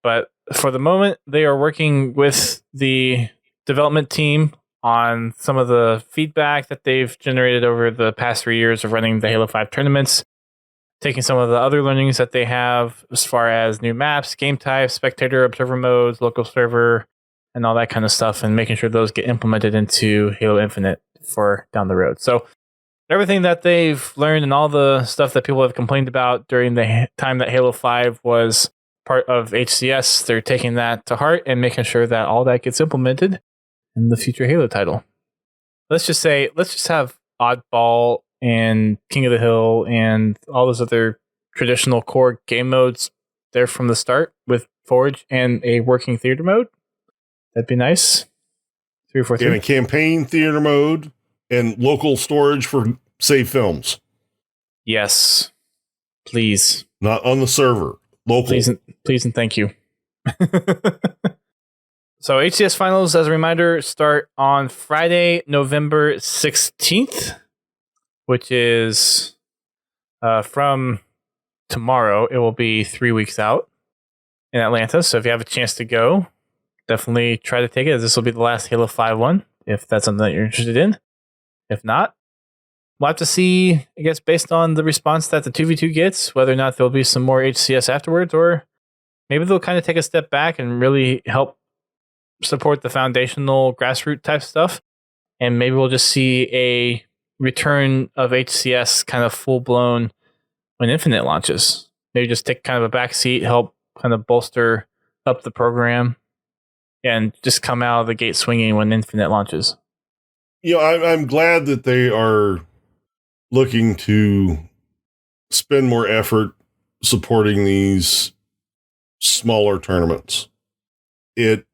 But for the moment, they are working with the development team on some of the feedback that they've generated over the past 3 years of running the Halo 5 tournaments, taking some of the other learnings that they have as far as new maps, game types, spectator, observer modes, local server, and all that kind of stuff, and making sure those get implemented into Halo Infinite for down the road. So everything that they've learned and all the stuff that people have complained about during the time that Halo 5 was part of HCS, they're taking that to heart and making sure that all that gets implemented in the future Halo title. Let's just have Oddball and King of the Hill and all those other traditional core game modes there from the start with Forge and a working theater mode. That'd be nice. 343. And a campaign theater mode and local storage for save films. Yes. Please. Not on the server. Local. Please and thank you. So HCS finals, as a reminder, start on Friday, November 16th, which is from tomorrow. It will be 3 weeks out in Atlanta. So if you have a chance to go, definitely try to take it. This will be the last Halo 5 one, if that's something that you're interested in. If not, we'll have to see, I guess, based on the response that the 2v2 gets, whether or not there'll be some more HCS afterwards, or maybe they'll kind of take a step back and really help support the foundational grassroots type stuff. And maybe we'll just see a return of HCS kind of full blown when Infinite launches. Maybe just take kind of a back seat, help kind of bolster up the program, and just come out of the gate swinging when Infinite launches. I'm glad that they are looking to spend more effort supporting these smaller tournaments. It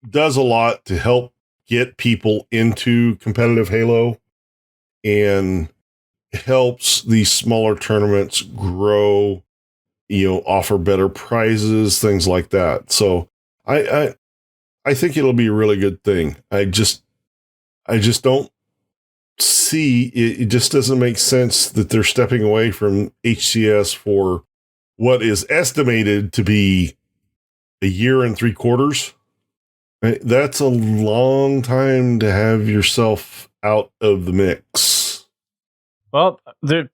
does a lot to help get people into competitive Halo and helps these smaller tournaments grow, offer better prizes, things like that. So I think it'll be a really good thing. I just don't see it. It just doesn't make sense that they're stepping away from HCS for what is estimated to be a year and 3/4. That's a long time to have yourself out of the mix. Well,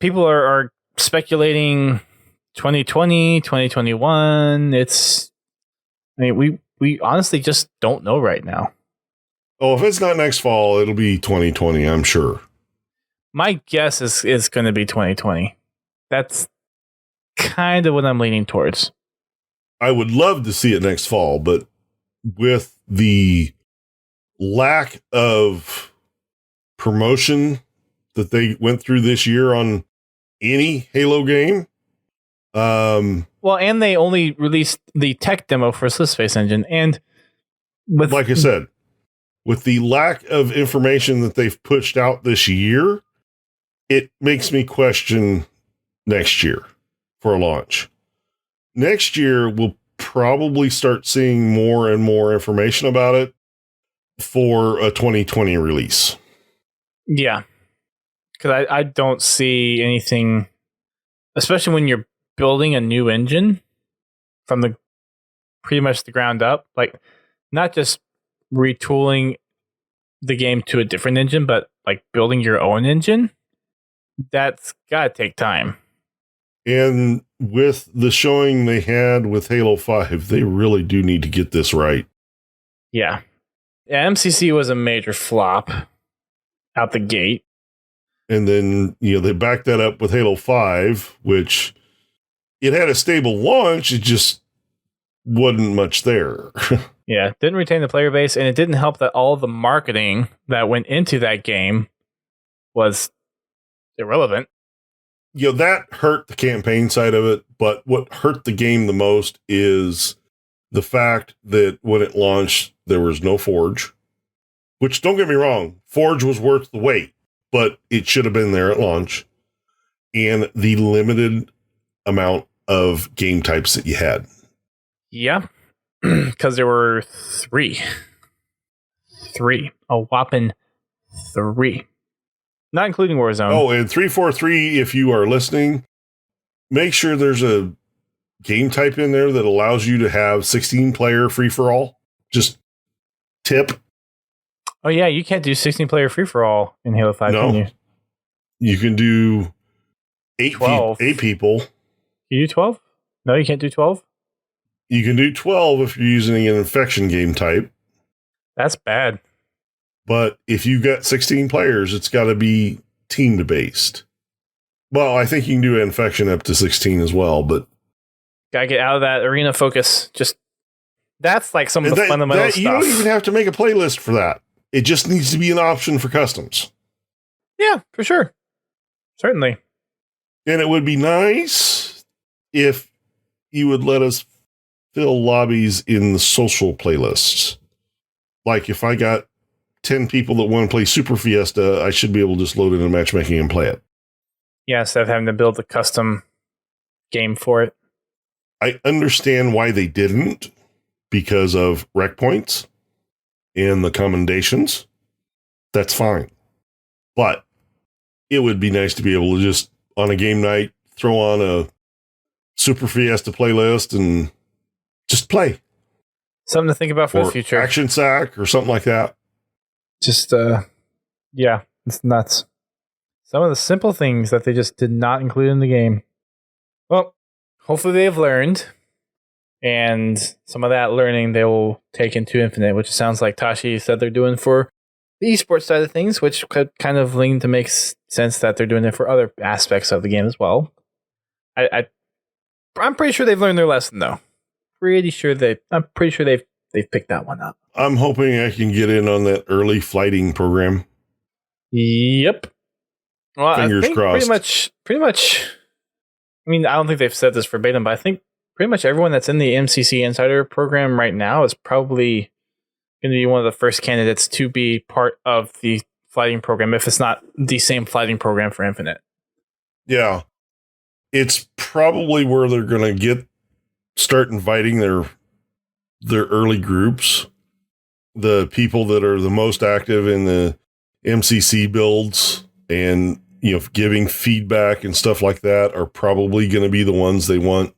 people are speculating 2020, 2021. We honestly just don't know right now. Oh, if it's not next fall, it'll be 2020, I'm sure. My guess is going to be 2020. That's kind of what I'm leaning towards. I would love to see it next fall, but with the lack of promotion that they went through this year on any Halo game. Well, and they only released the tech demo for Space Engine, and like I said, with the lack of information that they've pushed out this year, it makes me question next year for a launch. Next year, we'll probably start seeing more and more information about it for a 2020 release. Yeah, because I don't see anything, especially when you're building a new engine from the pretty much the ground up, like not just retooling the game to a different engine, but like building your own engine. That's gotta take time. And with the showing they had with Halo 5, they really do need to get this right. Yeah, MCC was a major flop out the gate. And then, they backed that up with Halo 5, which it had a stable launch. It just wasn't much there. Yeah, didn't retain the player base, and it didn't help that all the marketing that went into that game was irrelevant. That hurt the campaign side of it, but what hurt the game the most is the fact that when it launched, there was no Forge, which, don't get me wrong, Forge was worth the wait, but it should have been there at launch, and the limited amount of game types that you had. Yeah, because there were three, a whopping 3. Not including Warzone. Oh, and 343, if you are listening, make sure there's a game type in there that allows you to have 16-player free-for-all. Just tip. Oh, yeah, you can't do 16-player free-for-all in Halo 5, can you? You can do 8 people. Can you do 12? No, you can't do 12? You can do 12 if you're using an infection game type. That's bad. But if you've got 16 players, it's got to be team-based. Well, I think you can do infection up to 16 as well, but... Gotta get out of that arena focus. That's like some of the fundamental stuff. You don't even have to make a playlist for that. It just needs to be an option for customs. Yeah, for sure. Certainly. And it would be nice if you would let us fill lobbies in the social playlists. Like if I got 10 people that want to play Super Fiesta, I should be able to just load in a matchmaking and play it. Yeah, instead of having to build a custom game for it. I understand why they didn't, because of rec points and the commendations. That's fine. But it would be nice to be able to just, on a game night, throw on a Super Fiesta playlist and just play. Something to think about for the future. Action Sack or something like that. Just, yeah, it's nuts. Some of the simple things that they just did not include in the game. Well, hopefully they've learned, and some of that learning they will take into Infinite, which sounds like Tashi said they're doing for the esports side of things, which could kind of lean to make sense that they're doing it for other aspects of the game as well. I'm pretty sure they've learned their lesson, though. I'm pretty sure they've picked that one up. I'm hoping I can get in on that early flighting program. Yep. Well, Fingers crossed. Pretty much. I mean, I don't think they've said this verbatim, but I think pretty much everyone that's in the MCC Insider program right now is probably going to be one of the first candidates to be part of the flighting program, if it's not the same flighting program for Infinite. Yeah. It's probably where they're going to start inviting their early groups, the people that are the most active in the MCC builds and, giving feedback and stuff like that are probably going to be the ones they want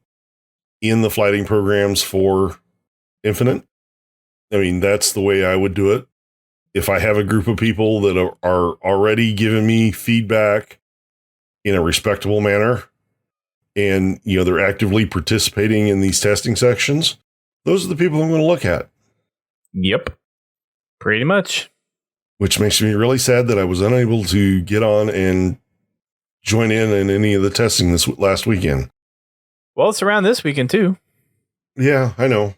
in the flighting programs for Infinite. I mean, that's the way I would do it. If I have a group of people that are already giving me feedback in a respectable manner, and, they're actively participating in these testing sections, those are the people I'm going to look at. Yep. Pretty much. Which makes me really sad that I was unable to get on and join in any of the testing this last weekend. Well, it's around this weekend, too. Yeah, I know.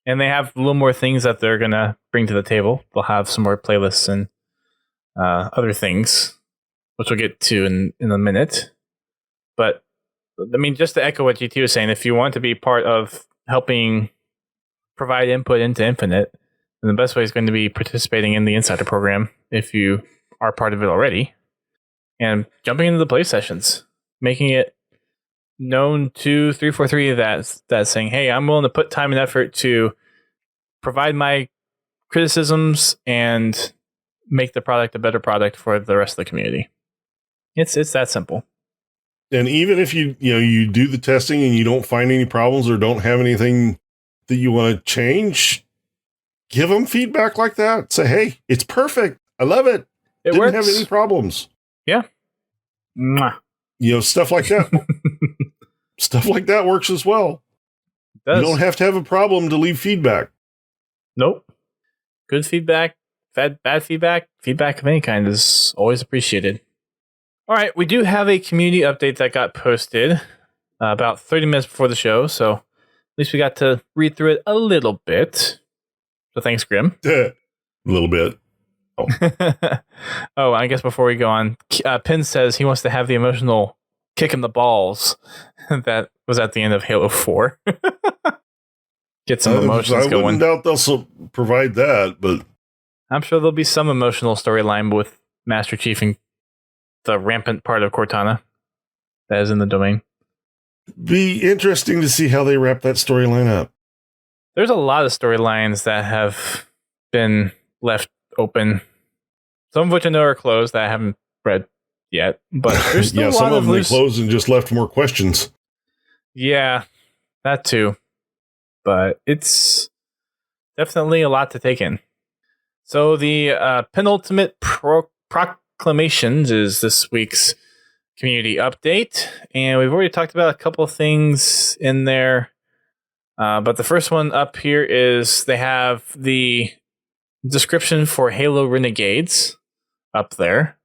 And they have a little more things that they're going to bring to the table. They'll have some more playlists and other things, which we'll get to in a minute. But, I mean, just to echo what GT was saying, if you want to be part of helping provide input into Infinite, then the best way is going to be participating in the Insider program if you are part of it already. And jumping into the play sessions, making it known to 343 that's saying, hey, I'm willing to put time and effort to provide my criticisms and make the product a better product for the rest of the community. It's that simple. And even if you do the testing and you don't find any problems or don't have anything that you want to change, give them feedback like that. Say, hey, it's perfect. I love it. Didn't works. have any problems. Yeah. Mwah. Stuff like that. Stuff like that works as well. It does. You don't have to have a problem to leave feedback. Nope. Good feedback, bad feedback of any kind is always appreciated. All right, we do have a community update that got posted about 30 minutes before the show, so at least we got to read through it a little bit. So thanks, Grim. A little bit. Oh, I guess before we go on, Pin says he wants to have the emotional kick in the balls that was at the end of Halo 4. Get some emotions going. I wouldn't doubt they'll provide that, but I'm sure there'll be some emotional storyline with Master Chief and the rampant part of Cortana that is in the domain. Be interesting to see how they wrap that storyline up. There's a lot of storylines that have been left open. Some of which I know are closed that I haven't read yet, but there's still a lot some of them loose... they closed and just left more questions. Yeah, that too. But it's definitely a lot to take in. So the penultimate proclamations is this week's community update, and we've already talked about a couple of things in there. But the first one up here is they have the description for Halo Renegades up there.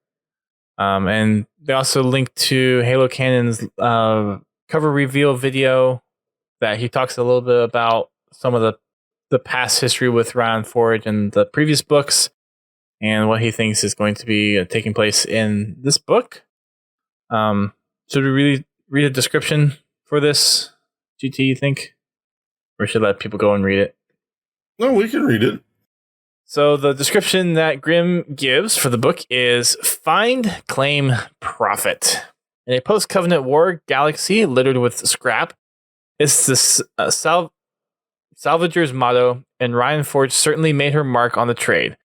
And they also link to Halo Canon's cover reveal video that he talks a little bit about some of the past history with Ryan Forge and the previous books and what he thinks is going to be taking place in this book. Should we really read a description for this, GT, you think? Or should I let people go and read it? No, we can read it. So the description that Grimm gives for the book is Find, Claim, Profit. In a post-Covenant War galaxy littered with scrap, it's the salvager's motto, and Ryan Forge certainly made her mark on the trade.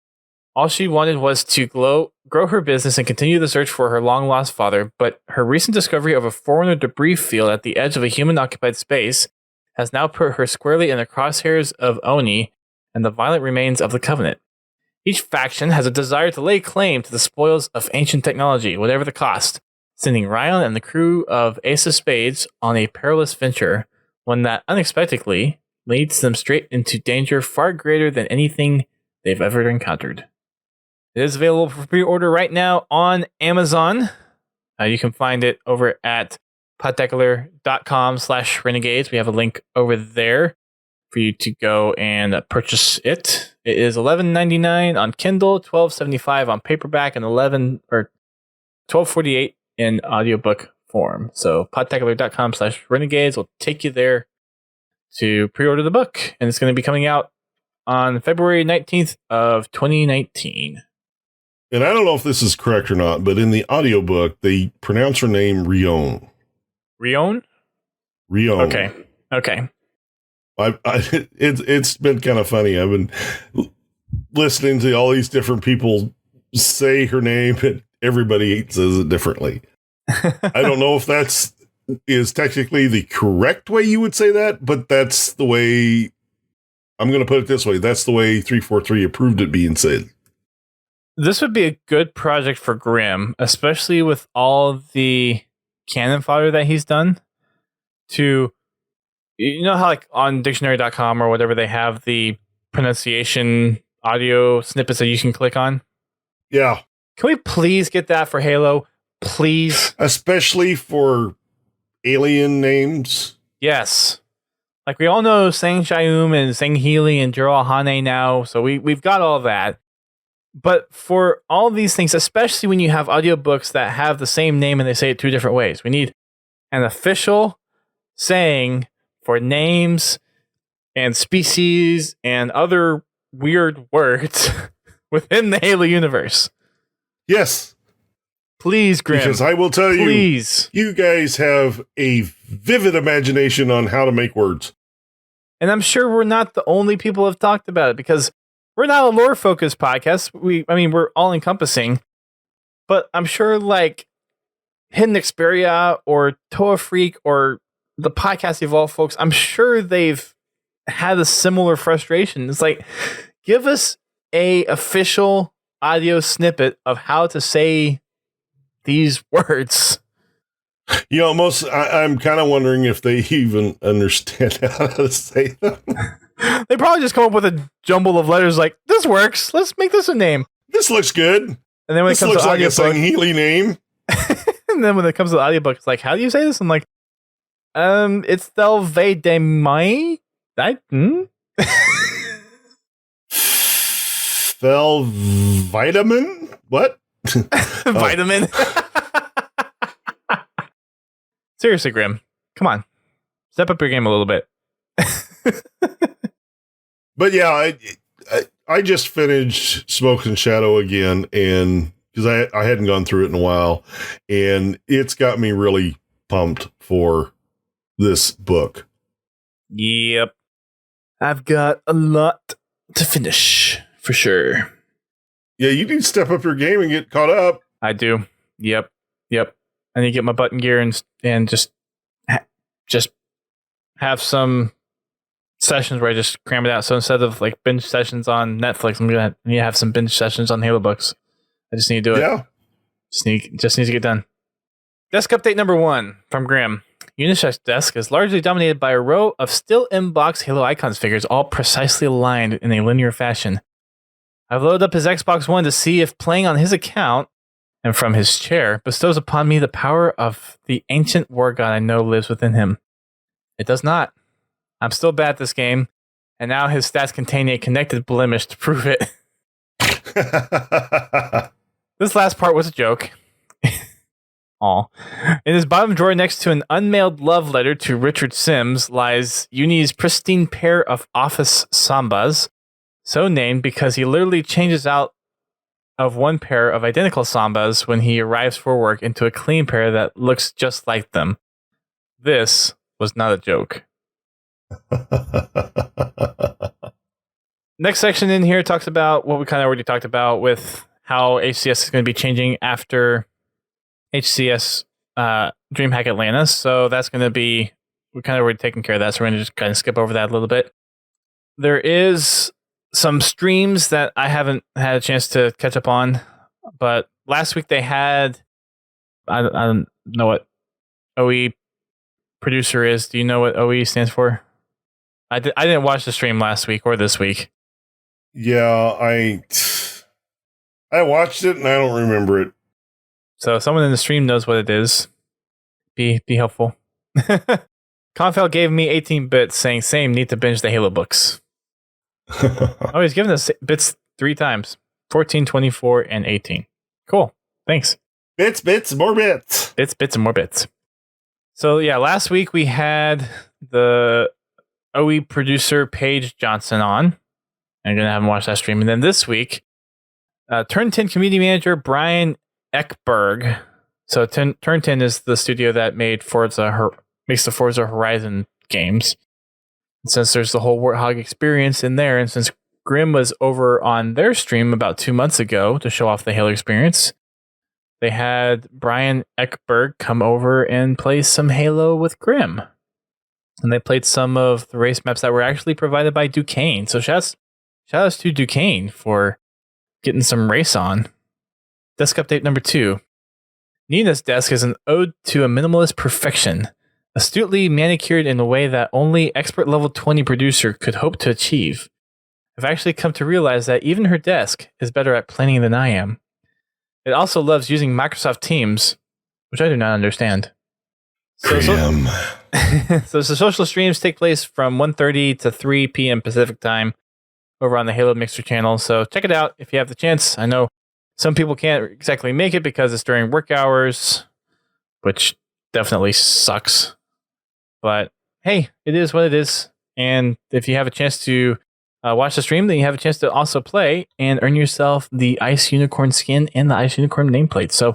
All she wanted was to grow her business and continue the search for her long-lost father, but her recent discovery of a Forerunner debris field at the edge of a human-occupied space has now put her squarely in the crosshairs of Oni and the violent remains of the Covenant. Each faction has a desire to lay claim to the spoils of ancient technology, whatever the cost, sending Ryan and the crew of Ace of Spades on a perilous venture, one that unexpectedly leads them straight into danger far greater than anything they've ever encountered. It is available for pre-order right now on Amazon. You can find it over at podtacular.com/renegades. We have a link over there for you to go and purchase it. It is $11.99 on Kindle, $12.75 on paperback, and $12.48 in audiobook form. So podtacular.com/renegades will take you there to pre-order the book, and it's going to be coming out on February 19th of 2019. And I don't know if this is correct or not, but in the audiobook, they pronounce her name Rion. Rion? Rion. Okay. It's been kind of funny. I've been listening to all these different people say her name, and everybody says it differently. I don't know if is technically the correct way you would say that, but that's the way I'm going to put it this way. That's the way 343 approved it being said. This would be a good project for Grimm, especially with all the canon fodder that he's done. To, you know how like on dictionary.com or whatever they have the pronunciation audio snippets that you can click on? Yeah. Can we please get that for Halo? Please? Especially for alien names. Yes. Like we all know Sang Shayum and Sang Healy and Juro Hane now, so we've got all that. But for all these things, especially when you have audiobooks that have the same name and they say it two different ways, we need an official saying for names and species and other weird words within the Halo universe. Yes. Please, Grimm. Because I will tell please. You guys have a vivid imagination on how to make words. And I'm sure we're not the only people who have talked about it, because we're not a lore-focused podcast. We're all-encompassing. But I'm sure, like, Hidden Xperia or Toa Freak or the Podcast Evolve folks, I'm sure they've had a similar frustration. It's like, give us a official audio snippet of how to say these words. You know, I'm kind of wondering if they even understand how to say them. They probably just come up with a jumble of letters like, this works. Let's make this a name. This looks good. And then when this it comes looks to like a audiobook, Healy name. and then when it comes to the audiobook, it's like, how do you say this? I'm like, it's Thelvedemai. Vitamin? What? Vitamin. Seriously, Grimm. Come on. Step up your game a little bit. But yeah, I just finished Smoke and Shadow again, and because I hadn't gone through it in a while, and it's got me really pumped for this book. Yep. I've got a lot to finish, for sure. Yeah, you need to step up your game and get caught up. I do. Yep. I need to get my button gear and just have some sessions where I just cram it out. So instead of like binge sessions on Netflix, I'm gonna need to have some binge sessions on Halo books. I just need to do it. Yeah. Just needs to get done. Desk update number 1 from Grimm. Unicef's desk is largely dominated by a row of still in-box Halo Icons figures, all precisely aligned in a linear fashion. I've loaded up his Xbox One to see if playing on his account and from his chair bestows upon me the power of the ancient war god I know lives within him. It does not. I'm still bad at this game, and now his stats contain a connected blemish to prove it. This last part was a joke. Aw. In his bottom drawer next to an unmailed love letter to Richard Sims lies Uni's pristine pair of office sambas, so named because he literally changes out of one pair of identical sambas when he arrives for work into a clean pair that looks just like them. This was not a joke. Next section in here talks about what we kind of already talked about with how HCS is going to be changing after HCS DreamHack Atlantis. So that's going to be, we kind of already taken care of that. So we're going to just kind of skip over that a little bit. There is some streams that I haven't had a chance to catch up on, but last week they had, I don't know what OE producer is. Do you know what OE stands for? I didn't watch the stream last week or this week. Yeah, I watched it and I don't remember it. So if someone in the stream knows what it is, be helpful. Confel gave me 18 bits saying, same, need to binge the Halo books. Oh, he's given us bits 3 times. 14, 24, and 18. Cool. Thanks. Bits, more bits. Bits, and more bits. So yeah, last week we had the OE producer Paige Johnson on. I'm going to have him watch that stream. And then this week, Turn 10 community manager Brian Ekberg. So Turn 10 is the studio that made makes the Forza Horizon games. And since there's the whole Warthog experience in there, and since Grimm was over on their stream about 2 months ago to show off the Halo experience, they had Brian Ekberg come over and play some Halo with Grimm. And they played some of the race maps that were actually provided by Duquesne. So shout outs to Duquesne for getting some race on. Desk update number 2. Nina's desk is an ode to a minimalist perfection, astutely manicured in a way that only expert level 20 producer could hope to achieve. I've actually come to realize that even her desk is better at planning than I am. It also loves using Microsoft Teams, which I do not understand. So the social streams take place from 1:30 to 3 p.m. Pacific time over on the Halo Mixer channel. So check it out if you have the chance. I know some people can't exactly make it because it's during work hours, which definitely sucks. But hey, it is what it is. And if you have a chance to watch the stream, then you have a chance to also play and earn yourself the Ice Unicorn skin and the Ice Unicorn nameplate. So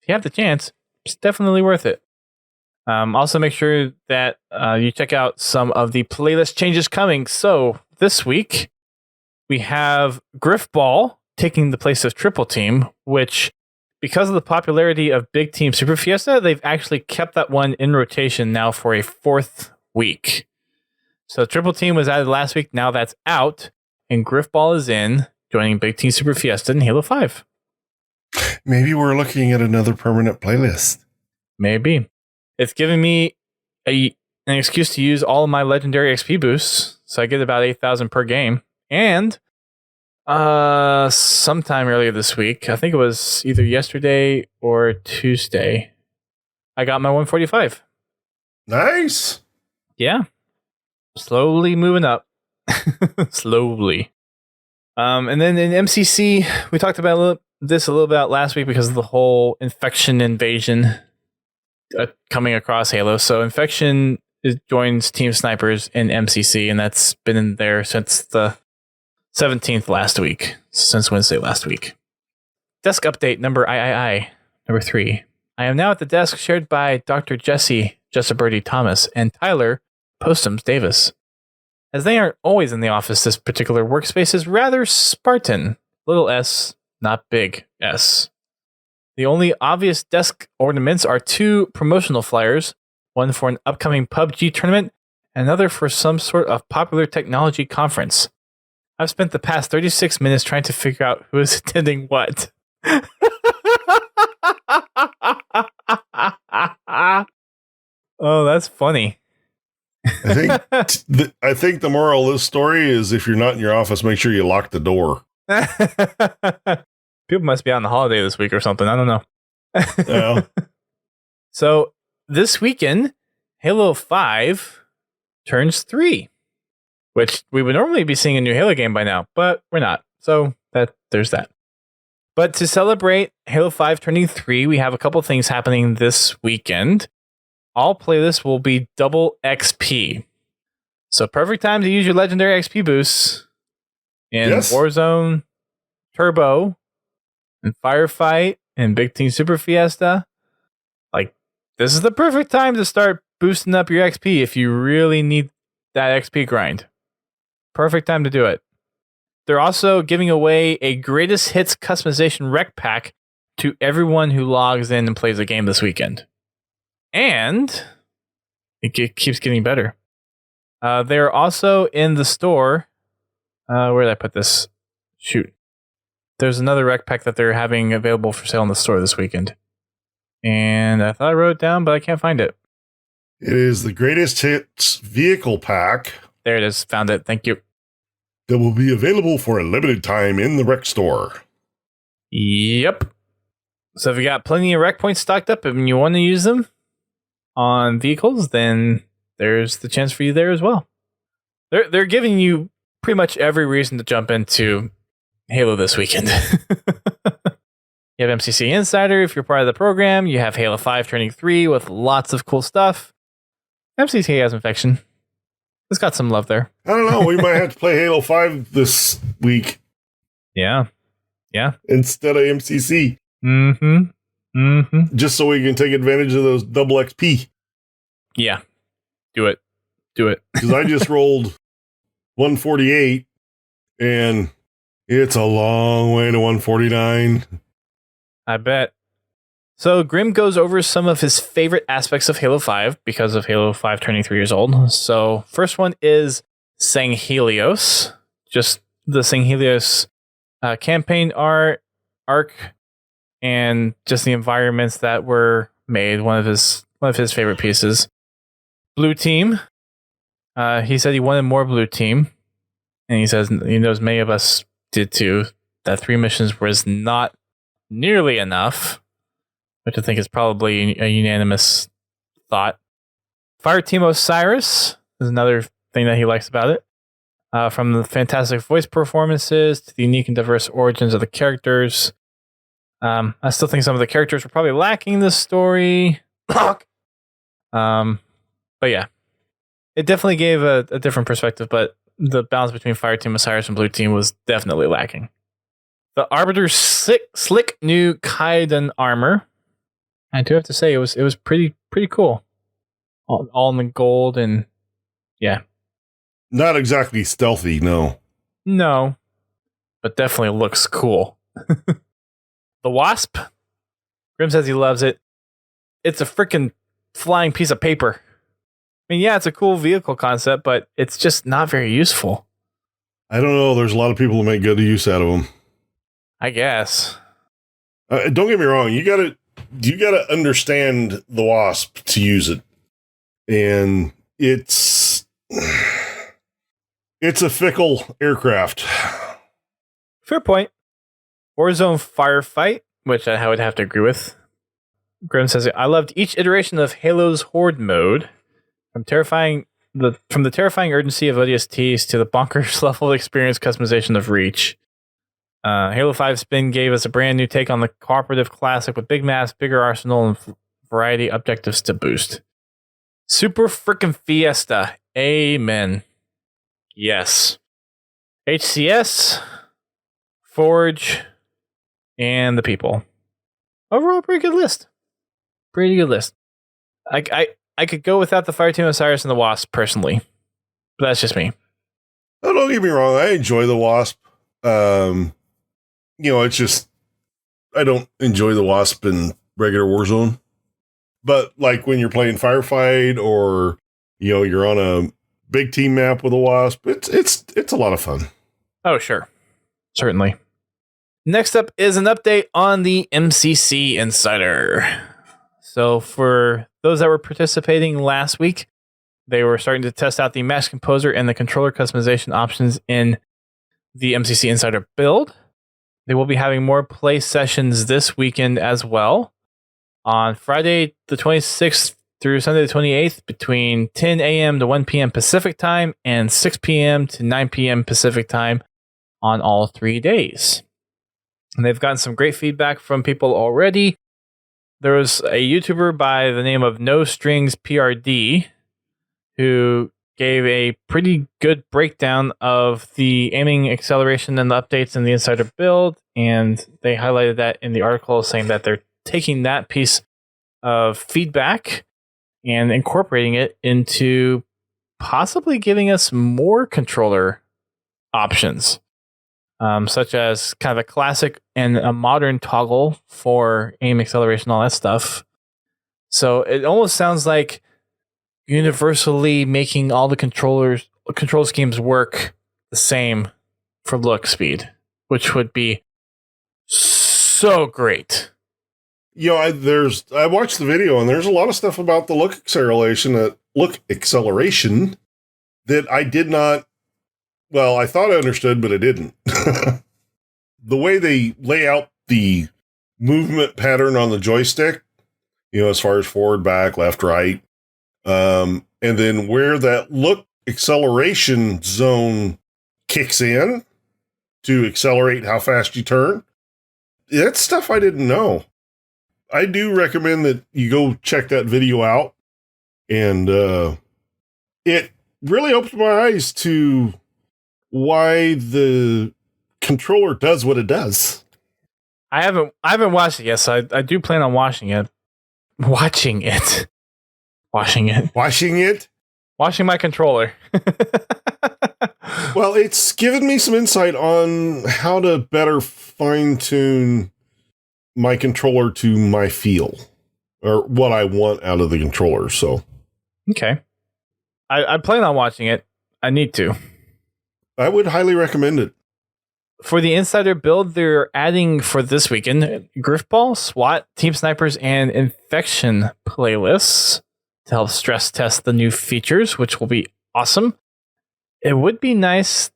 if you have the chance, it's definitely worth it. Also make sure that you check out some of the playlist changes coming. So this week we have Griffball taking the place of Triple Team, which because of the popularity of Big Team Super Fiesta, they've actually kept that one in rotation now for a 4th week. So Triple Team was added last week. Now that's out, and Griffball is in, joining Big Team Super Fiesta in Halo 5. Maybe we're looking at another permanent playlist. Maybe. It's giving me an excuse to use all of my legendary XP boosts, so I get about 8,000 per game. And sometime earlier this week, I think it was either yesterday or Tuesday, I got my 145. Nice. Yeah. Slowly moving up. Slowly. And then in MCC, we talked about this a little bit last week because of the whole infection invasion coming across Halo. So Infection joins Team Snipers in MCC, and that's been in there since the 17th last week, since Wednesday last week. Desk update number 3. I am now at the desk shared by Dr. Jesse Jessiberty Thomas and Tyler Postums Davis. As they aren't always in the office, this particular workspace is rather Spartan. Little s, not big S. The only obvious desk ornaments are 2 promotional flyers, one for an upcoming PUBG tournament, and another for some sort of popular technology conference. I've spent the past 36 minutes trying to figure out who is attending what. Oh, that's funny. I think the moral of this story is if you're not in your office, make sure you lock the door. People must be on the holiday this week or something. I don't know. Yeah. So this weekend, Halo 5 turns 3. Which we would normally be seeing a new Halo game by now, but we're not. So there's that. But to celebrate Halo 5 turning 3, we have a couple things happening this weekend. All playlists will be double XP. So perfect time to use your legendary XP boosts in Warzone, Turbo, and Firefight, and Big Team Super Fiesta. Like, this is the perfect time to start boosting up your XP if you really need that XP grind. Perfect time to do it. They're also giving away a greatest hits customization rec pack to everyone who logs in and plays the game this weekend. And it keeps getting better. They're also in the store. Where did I put this? Shoot. There's another rec pack that they're having available for sale in the store this weekend. And I thought I wrote it down, but I can't find it. It is the greatest hits vehicle pack. There it is. Found it. Thank you. That will be available for a limited time in the rec store. Yep. So if you got plenty of rec points stocked up and you want to use them on vehicles, then there's the chance for you there as well. They're giving you pretty much every reason to jump into Halo this weekend. You have MCC Insider if you're part of the program. You have Halo 5 turning 3 with lots of cool stuff. MCC has Infection. It's got some love there. I don't know. We might have to play Halo 5 this week. Yeah. Instead of MCC. Just so we can take advantage of those double XP. Yeah. Do it. Because I just rolled 148, and it's a long way to 149. I bet. So Grim goes over some of his favorite aspects of Halo 5 because of Halo 5 turning 3 years old. So first one is Sanghelios, just the Sanghelios campaign arc, and just the environments that were made. One of his favorite pieces. Blue Team. He said he wanted more Blue Team, and he says he knows many of us did too. That 3 missions was not nearly enough, which I think is probably a unanimous thought. Fireteam Osiris is another thing that he likes about it. From the fantastic voice performances to the unique and diverse origins of the characters. I still think some of the characters were probably lacking in this story. But yeah, it definitely gave a different perspective, but the balance between Fireteam Osiris and Blue Team was definitely lacking. The Arbiter's slick new Kaiden armor. I do have to say it was pretty cool. All in the gold, and yeah. Not exactly stealthy, no. No, but definitely looks cool. The Wasp. Grim says he loves it. It's a freaking flying piece of paper. I mean, yeah, it's a cool vehicle concept, but it's just not very useful. I don't know. There's a lot of people who make good use out of them. I guess. Don't get me wrong. You gotta understand the Wasp to use it, and it's a fickle aircraft. Fair point. Warzone Firefight, which I would have to agree with. Grim says, I loved each iteration of Halo's Horde mode. From the terrifying urgency of ODSTs to the bonkers level of experience customization of Reach. Halo 5 Spin gave us a brand new take on the cooperative classic with big maps, bigger arsenal, and variety objectives to boost. Super frickin' Fiesta. Amen. Yes. HCS, Forge, and the people. Overall, pretty good list. Pretty good list. I could go without the Fireteam Osiris and the Wasp, personally. But that's just me. Oh, don't get me wrong. I enjoy the Wasp. It's just, I don't enjoy the Wasp in regular Warzone. But like when you're playing Firefight or, you're on a big team map with a Wasp, it's a lot of fun. Oh, sure. Certainly. Next up is an update on the MCC Insider. So for those that were participating last week, they were starting to test out the Mesh Composer and the controller customization options in the MCC Insider build. They will be having more play sessions this weekend as well. On Friday the 26th through Sunday the 28th between 10 a.m. to 1 p.m. Pacific time and 6 p.m. to 9 p.m. Pacific time on all 3 days. And they've gotten some great feedback from people already. There was a YouTuber by the name of No Strings PRD who gave a pretty good breakdown of the aiming acceleration and the updates in the Insider build, and they highlighted that in the article, saying that they're taking that piece of feedback and incorporating it into possibly giving us more controller options. Such as kind of a classic and a modern toggle for aim acceleration, all that stuff. So it almost sounds like universally making all the control schemes work the same for look speed, which would be so great. I watched the video and there's a lot of stuff about the look acceleration that I did not. Well, I thought I understood, but I didn't. The way they lay out the movement pattern on the joystick, as far as forward, back, left, right, and then where that look acceleration zone kicks in to accelerate how fast you turn, that's stuff I didn't know. I do recommend that you go check that video out, and it really opened my eyes to why the controller does what it does. I haven't watched it yet, so I do plan on watching it. Watching my controller. Well, it's given me some insight on how to better fine-tune my controller to my feel or what I want out of the controller. So, okay. I plan on watching it. I need to. I would highly recommend it. For the Insider build, they're adding for this weekend Griffball, SWAT, Team Snipers, and Infection playlists to help stress test the new features, which will be awesome. It would be nice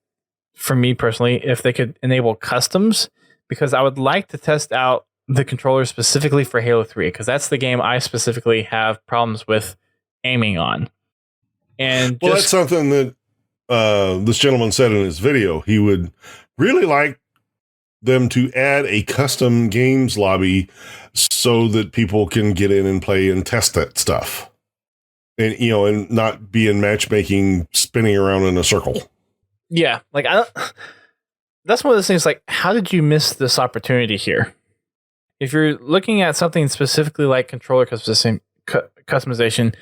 for me personally if they could enable customs, because I would like to test out the controller specifically for Halo 3, because that's the game I specifically have problems with aiming on. And well, that's something that this gentleman said in his video. He would really like them to add a custom games lobby so that people can get in and play and test that stuff. And, you know, and not be in matchmaking spinning around in a circle. Yeah. Like, that's one of those things, like, how did you miss this opportunity here? If you're looking at something specifically like controller customization,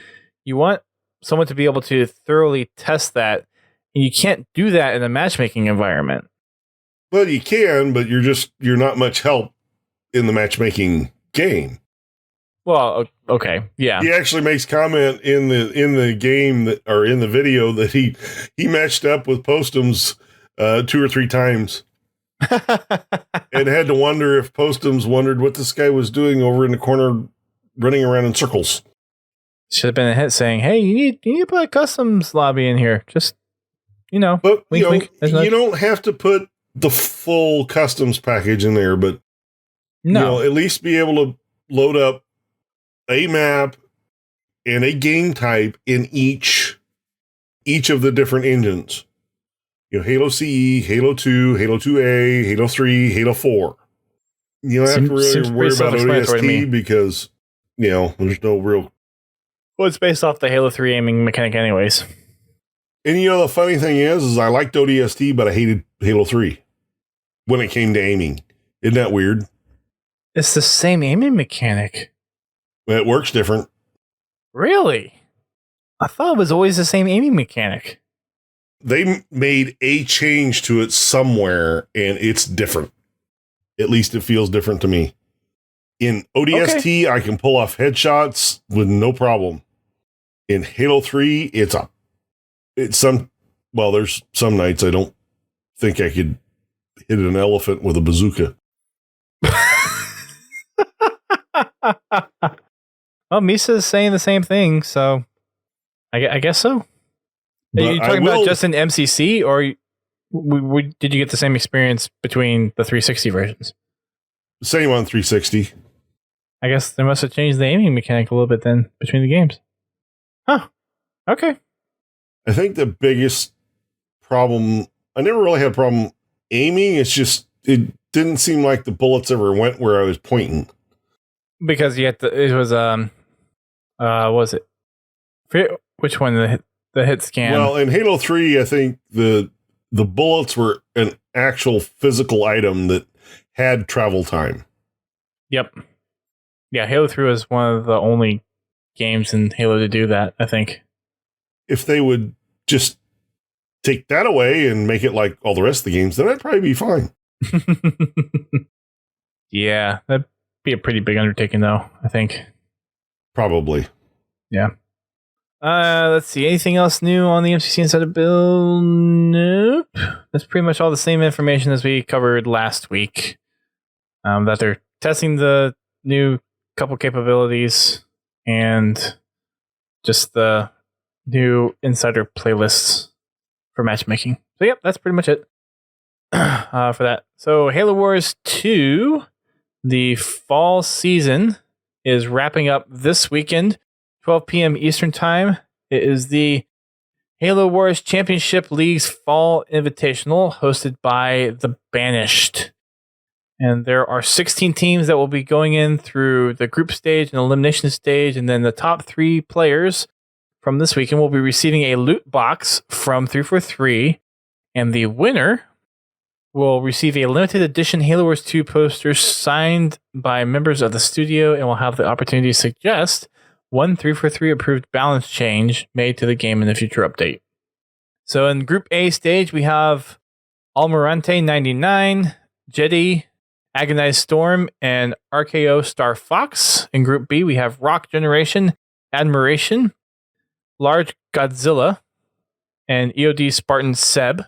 you want someone to be able to thoroughly test that. And you can't do that in a matchmaking environment. Well, you can, but you're not much help in the matchmaking game. Well, okay, yeah. He actually makes comment in the game that, or in the video, that he matched up with Postums 2 or 3 times, and had to wonder if Postums wondered what this guy was doing over in the corner, running around in circles. Should have been a hit saying, "Hey, you need to put a customs lobby in here." Just, you know, but wink, wink. You don't have to put the full customs package in there, but no, at least be able to load up a map and a game type in each of the different engines. Halo CE, Halo 2, Halo 2A, Halo 3, Halo 4. You don't have to really worry about ODST because, there's no real... Well, it's based off the Halo 3 aiming mechanic anyways. And the funny thing is I liked ODST, but I hated Halo 3 when it came to aiming. Isn't that weird? It's the same aiming mechanic. It works different. Really? I thought it was always the same aiming mechanic. They made a change to it somewhere, and it's different. At least it feels different to me. In ODST, I can pull off headshots with no problem. In Halo 3, there's some nights I don't think I could hit an elephant with a bazooka. Well, Misa's saying the same thing, so I guess so. Are you talking about just in MCC, or did you get the same experience between the 360 versions? Same on 360. I guess they must have changed the aiming mechanic a little bit then between the games. Huh. Okay. I think the biggest problem, I never really had a problem aiming. It's just, it didn't seem like the bullets ever went where I was pointing. Because it was, what was it? Which one? The hit scan. Well, in Halo 3, I think the bullets were an actual physical item that had travel time. Yep. Yeah, Halo 3 was one of the only games in Halo to do that, I think. If they would just take that away and make it like all the rest of the games, then I'd probably be fine. Yeah, that'd be a pretty big undertaking, though, I think. Probably. Yeah. Let's see. Anything else new on the MCC Insider build? Nope. That's pretty much all the same information as we covered last week. That they're testing the new couple capabilities and just the new Insider playlists for matchmaking. So, yep, that's pretty much it for that. So, Halo Wars 2, the fall season, is wrapping up this weekend. 12 p.m. Eastern Time. It is the Halo Wars Championship League's Fall Invitational, hosted by The Banished. And there are 16 teams that will be going in through the group stage and elimination stage, and then the top 3 players from this weekend will be receiving a loot box from 343, and the winner will receive a limited edition Halo Wars 2 poster signed by members of the studio and will have the opportunity to suggest one 343 approved balance change made to the game in the future update. So in Group A stage, we have Almirante 99, Jetty, Agonized Storm, and RKO Star Fox. In Group B, we have Rock Generation, Admiration, Large Godzilla, and EOD Spartan Seb.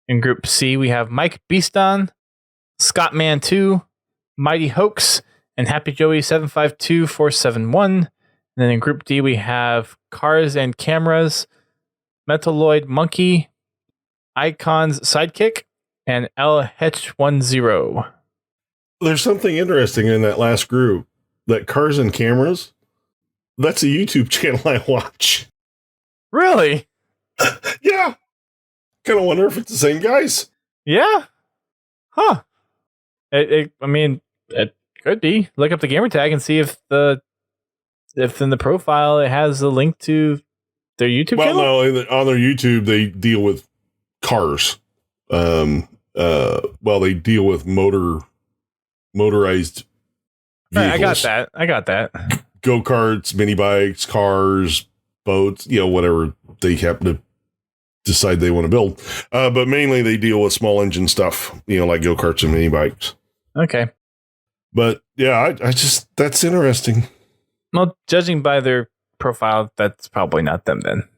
In Group C, we have Mike Beaston, Scottman 2, Mighty Hoax, and Happy Joey 752471. And then in Group D, we have Cars and Cameras, Metalloid Monkey, Icon's Sidekick, and LH10. There's something interesting in that last group. That Cars and Cameras, that's a YouTube channel I watch. Really? Yeah. Kind of wonder if it's the same guys. Yeah. Huh. I mean, it could be. Look up the gamer tag and see if in the profile it has a link to their YouTube channel. Well, no, on their YouTube they deal with cars. They deal with motorized vehicles. I got that. Go-karts, mini bikes, cars, boats, whatever they happen to decide they want to build. But mainly they deal with small engine stuff, like go-karts and mini bikes. Okay. But yeah, I just, that's interesting. Well, judging by their profile, that's probably not them then.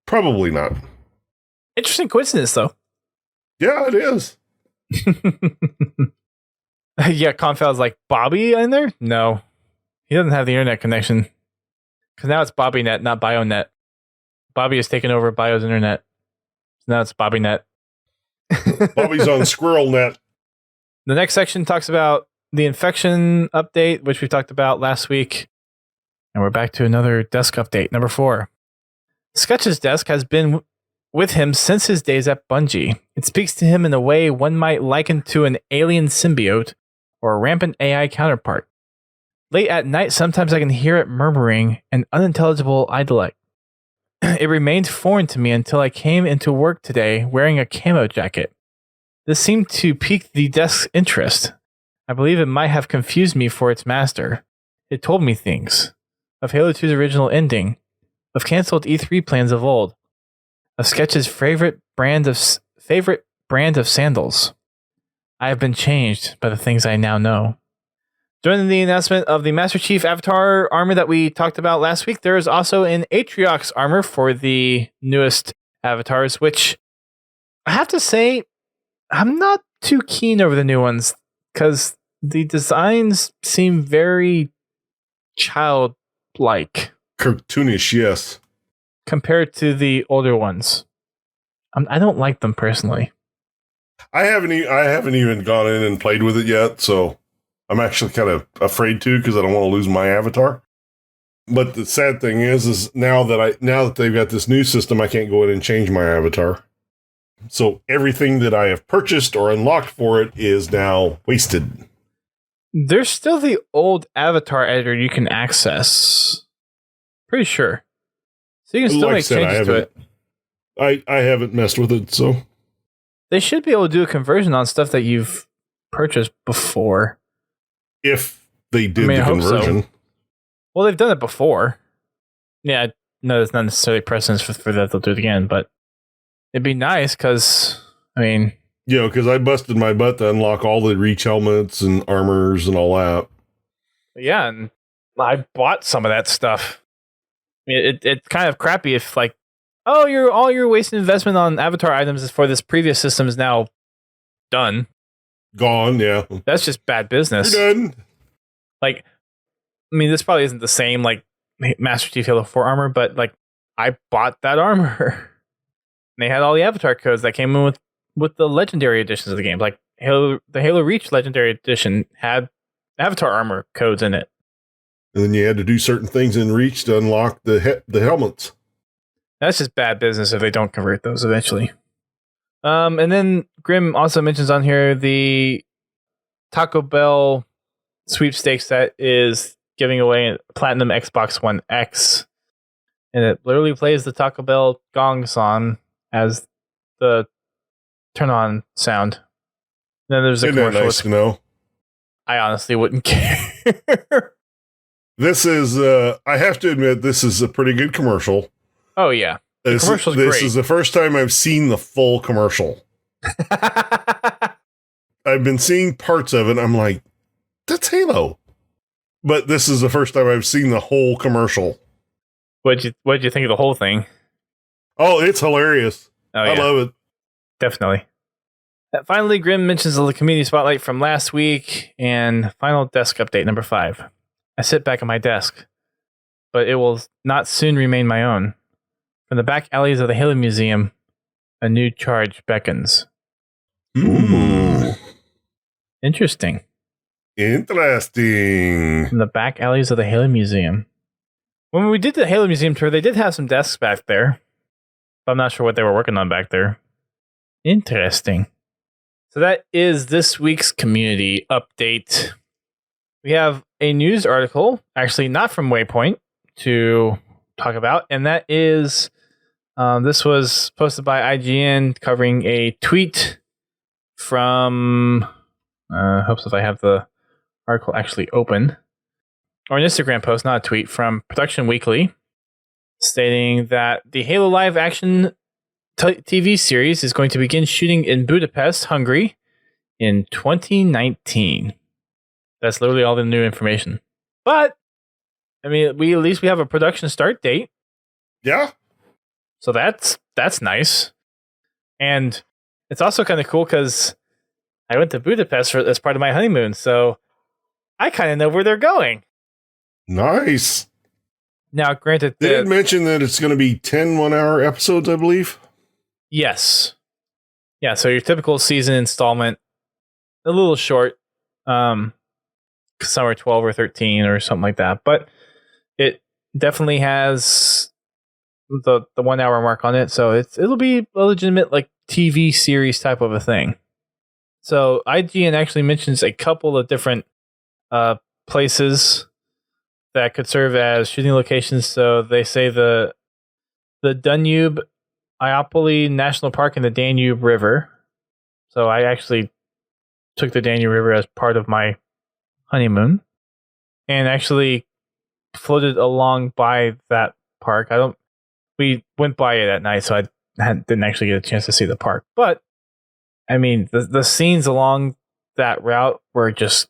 Probably not. Interesting coincidence, though. Yeah, it is. Yeah, Confound's like, Bobby in there? No. He doesn't have the internet connection. Because now it's BobbyNet, not BioNet. Bobby has taken over Bio's internet. So now it's BobbyNet. Bobby's on SquirrelNet. The next section talks about the infection update, which we talked about last week. And we're back to another desk update, number 4. Sketch's desk has been with him since his days at Bungie. It speaks to him in a way one might liken to an alien symbiote or a rampant AI counterpart. Late at night, sometimes I can hear it murmuring an unintelligible idolite. It remained foreign to me until I came into work today wearing a camo jacket. This seemed to pique the desk's interest. I believe it might have confused me for its master. It told me things. Of Halo 2's original ending. Of cancelled E3 plans of old. Of Sketch's favorite brand of sandals. I have been changed by the things I now know. During the announcement of the Master Chief Avatar armor that we talked about last week, there is also an Atriox armor for the newest avatars, which I have to say, I'm not too keen over the new ones because the designs seem very childlike. Cartoonish, yes. Compared to the older ones. I don't like them personally. I haven't even gone in and played with it yet, so I'm actually kind of afraid to because I don't want to lose my avatar. But the sad thing is now that they've got this new system, I can't go in and change my avatar. So everything that I have purchased or unlocked for it is now wasted. There's still the old avatar editor you can access. Pretty sure. So you can still make changes to it. I haven't messed with it, so. They should be able to do a conversion on stuff that you've purchased before. If they did the conversion. So. Well, they've done it before. Yeah, no, there's not necessarily precedence for that they'll do it again, but it'd be nice because, because I busted my butt to unlock all the Reach helmets and armors and all that. Yeah, and I bought some of that stuff. It's kind of crappy if, all your wasted investment on avatar items is for this previous system is now done. Gone, yeah. That's just bad business. You're done. This probably isn't the same, Master Chief Halo 4 armor, but, I bought that armor. And they had all the avatar codes that came in with the legendary editions of the game. The Halo Reach Legendary Edition had avatar armor codes in it. And then you had to do certain things in Reach to unlock the helmets. That's just bad business if they don't convert those eventually. And then Grim also mentions on here the Taco Bell sweepstakes that is giving away a Platinum Xbox One X. And it literally plays the Taco Bell gong song as the turn on sound. Then there's a commercial. Nice to know. I honestly wouldn't care. This is, I have to admit, this is a pretty good commercial. Oh, yeah. The commercial's great. This is the first time I've seen the full commercial. I've been seeing parts of it. I'm like, that's Halo. But this is the first time I've seen the whole commercial. What'd you think of the whole thing? Oh, it's hilarious. Oh, I love it. Definitely. Finally, Grim mentions the community spotlight from last week and final desk update number 5. I sit back at my desk, but it will not soon remain my own. From the back alleys of the Halo Museum, a new charge beckons. Ooh. Interesting. Interesting. From the back alleys of the Halo Museum. When we did the Halo Museum tour, they did have some desks back there. But I'm not sure what they were working on back there. Interesting. So that is this week's community update. We have a news article, actually not from Waypoint, to talk about, and that is this was posted by IGN covering a tweet from hopes if I have the article actually open, or an Instagram post, not a tweet, from Production Weekly, stating that the Halo live action TV series is going to begin shooting in Budapest, Hungary, in 2019. That's literally all the new information. But I mean, we at least have a production start date. Yeah. So that's nice. And it's also kind of cool because I went to Budapest as part of my honeymoon, so I kind of know where they're going. Nice. Now, granted, they did mention that it's going to be 10 1-hour episodes, I believe. Yes. Yeah, so your typical season installment, a little short. Some are 12 or 13 or something like that. But it definitely has the 1 hour mark on it. So it'll be a legitimate like TV series type of a thing. So IGN actually mentions a couple of different places that could serve as shooting locations. So they say the Danube Iapoli National Park and the Danube River. So I actually took the Danube River as part of my honeymoon and actually floated along by that park. We went by it at night, so I didn't actually get a chance to see the park. But I mean, the scenes along that route were just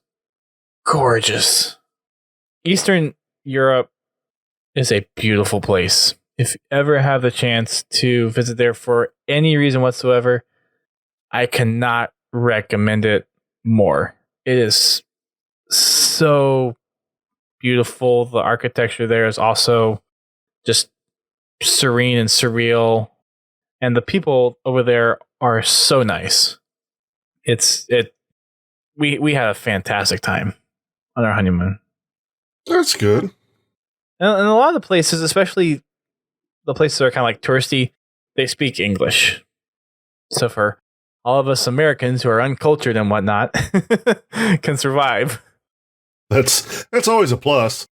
gorgeous. Eastern Europe is a beautiful place. If you ever have the chance to visit there for any reason whatsoever, I cannot recommend it more. It is so beautiful. The architecture there is also just serene and surreal. And the people over there are so nice. We had a fantastic time on our honeymoon. That's good. And a lot of the places, especially the places that are kind of like touristy, they speak English. So for all of us Americans who are uncultured and whatnot can survive. That's always a plus.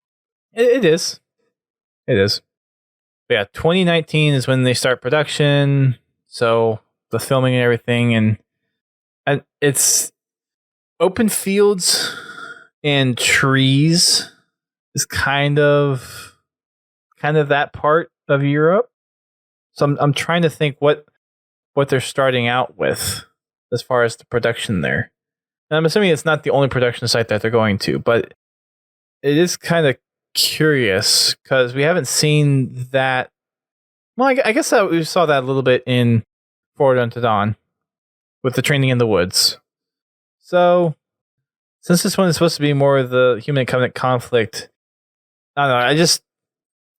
It is. It is. But yeah, 2019 is when they start production. So the filming and everything, and it's open fields and trees is kind of that part of Europe. So I'm trying to think what they're starting out with as far as the production there. And I'm assuming it's not the only production site that they're going to, but it is kind of curious because we haven't seen that. Well, I guess that we saw that a little bit in Forward Unto Dawn with the training in the woods. So since this one is supposed to be more of the human covenant conflict, I don't know.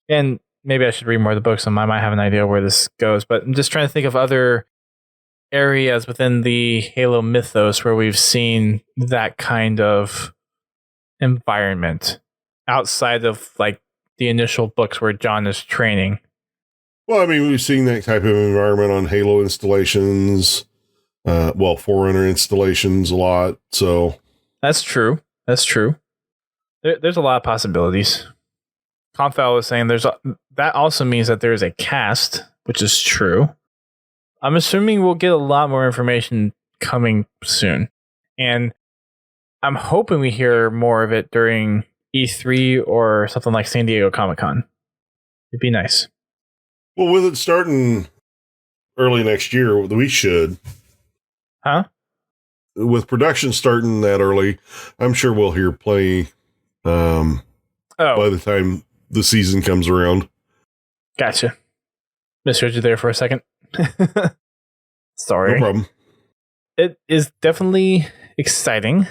And maybe I should read more of the books and I might have an idea where this goes, but I'm just trying to think of other areas within the Halo mythos where we've seen that kind of environment outside of like the initial books where John is training. Well, I mean, we've seen that type of environment on Halo installations, Forerunner installations a lot. So that's true. There's a lot of possibilities. Confal was saying that also means that there's a cast, which is true. I'm assuming we'll get a lot more information coming soon. And I'm hoping we hear more of it during E3 or something like San Diego Comic-Con. It'd be nice. Well, with it starting early next year, we should. Huh? with production starting that early, I'm sure we'll hear play by the time the season comes around. Gotcha. Misheard you there for a second. Sorry. No problem. It is definitely exciting.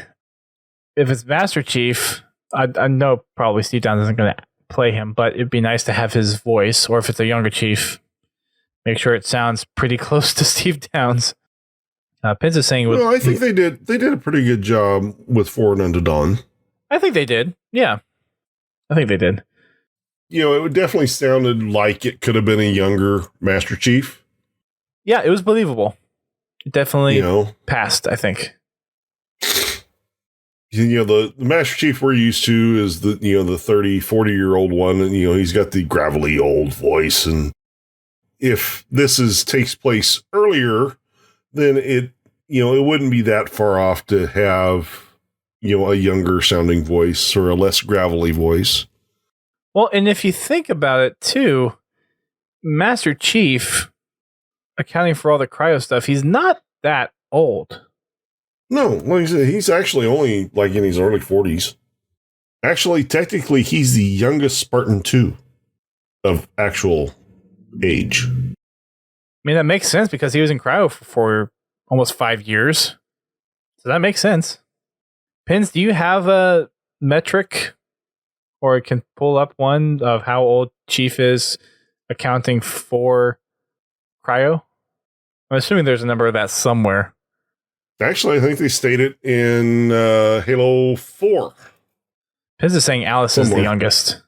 If it's Master Chief, I know probably Steve Downes isn't going to play him, but it'd be nice to have his voice, or if it's a younger Chief, make sure it sounds pretty close to Steve Downes. Pins is saying... I think they did a pretty good job with Forward Unto Dawn. I think they did. Yeah. I think they did. It definitely sounded like it could have been a younger Master Chief. Yeah, it was believable. It definitely passed, I think. The Master Chief we're used to is the 30, 40-year-old one, and he's got the gravelly old voice. And if this takes place earlier, then it wouldn't be that far off to have a younger sounding voice or a less gravelly voice. Well, and if you think about it too, Master Chief, accounting for all the cryo stuff, he's not that old. No, like I said, he's actually only like in his early 40s. Actually, technically, he's the youngest Spartan 2 of actual age. I mean, that makes sense because he was in cryo for almost 5 years. So that makes sense. Pins, do you have a metric or can pull up one of how old Chief is accounting for cryo? I'm assuming there's a number of that somewhere. Actually, I think they stated in Halo 4. Pins is saying Alice is the youngest.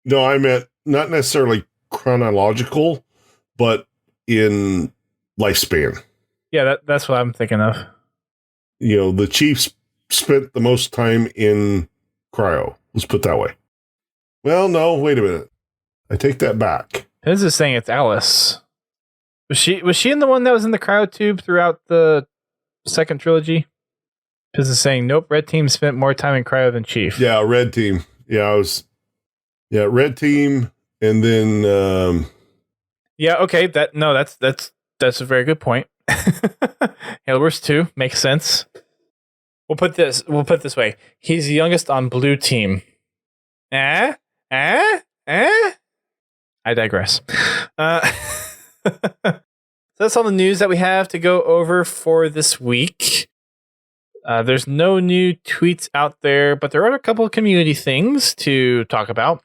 No, I meant not necessarily chronological, but in lifespan. Yeah, that's what I'm thinking of. The Chiefs spent the most time in cryo. Let's put it that way. Well, no, wait a minute. I take that back. Pins is saying it's Alice. Was she in the one that was in the cryo tube throughout the second trilogy? Pins is saying nope. Red Team spent more time in cryo than Chief. Yeah, Red Team. Yeah, Red Team, and then. Yeah. Okay. That's a very good point. Halo Wars 2 makes sense. We'll put it this way. He's the youngest on Blue Team. I digress. So that's all the news that we have to go over for this week. There's no new tweets out there, but there are a couple of community things to talk about.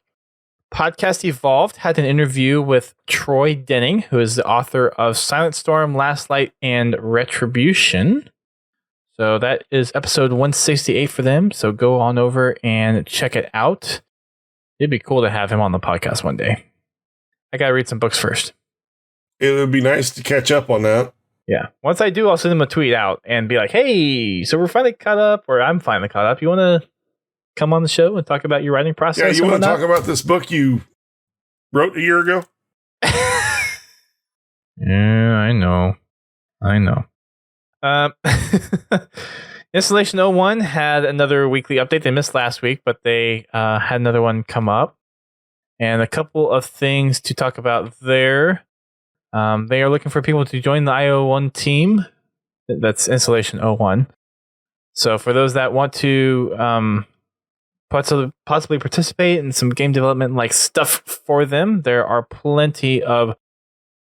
Podcast Evolved had an interview with Troy Denning, who is the author of Silent Storm, Last Light, and Retribution. So that is episode 168 for them. So go on over and check it out. It'd be cool to have him on the podcast one day. I got to read some books first. It would be nice to catch up on that. Yeah. Once I do, I'll send him a tweet out and be like, hey, so we're finally caught up, or I'm finally caught up. You want to come on the show and talk about your writing process? Yeah, you want to talk about this book you wrote a year ago? Yeah, I know. Installation 01 had another weekly update. They missed last week, but they had another one come up. And a couple of things to talk about there. They are looking for people to join the IO1 team. That's Installation 01. So for those that want to possibly participate in some game development like stuff for them, there are plenty of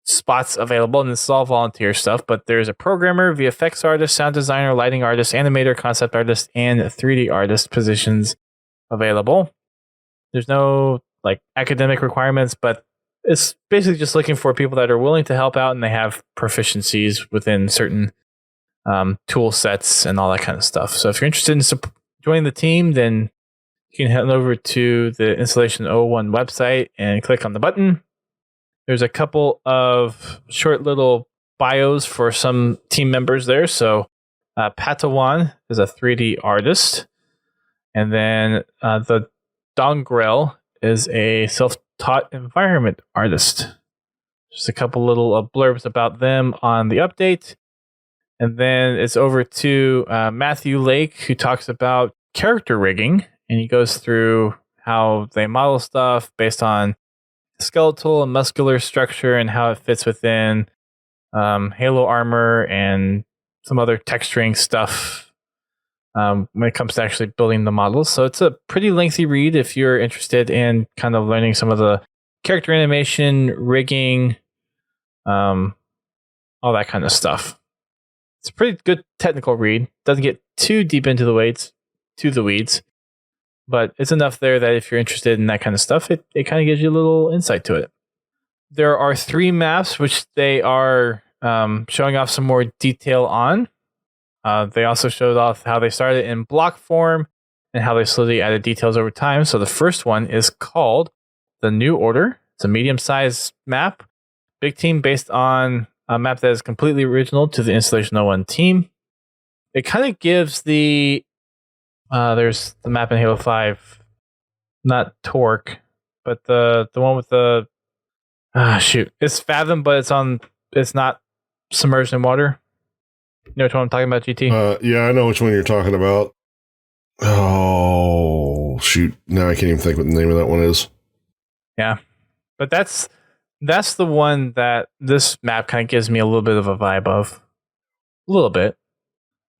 spots available, and this is all volunteer stuff, but there's a programmer, VFX artist, sound designer, lighting artist, animator, concept artist, and 3D artist positions available. There's no academic requirements, but it's basically just looking for people that are willing to help out and they have proficiencies within certain tool sets and all that kind of stuff. So if you're interested in joining the team, then you can head over to the Installation 01 website and click on the button. There's a couple of short little bios for some team members there. So Patawan is a 3D artist. And then the Dongrel is a self-taught environment artist. Just a couple little blurbs about them on the update. And then it's over to Matthew Lake, who talks about character rigging. And he goes through how they model stuff based on skeletal and muscular structure and how it fits within Halo armor and some other texturing stuff when it comes to actually building the models. So it's a pretty lengthy read if you're interested in kind of learning some of the character animation, rigging, all that kind of stuff. It's a pretty good technical read. Doesn't get too deep into the weeds, but it's enough there that if you're interested in that kind of stuff, it kind of gives you a little insight to it. There are 3 maps which they are showing off some more detail on. They also showed off how they started in block form and how they slowly added details over time. So the first one is called The New Order. It's a medium-sized map, big team based on a map that is completely original to the Installation 01 team. It kind of gives there's the map in Halo 5, not Torque, but the one with the it's Fathom, but it's not submerged in water. You know what I'm talking about, GT? Yeah, I know which one you're talking about. Oh, shoot. Now I can't even think what the name of that one is. Yeah. But that's the one that this map kind of gives me a little bit of a vibe of. A little bit.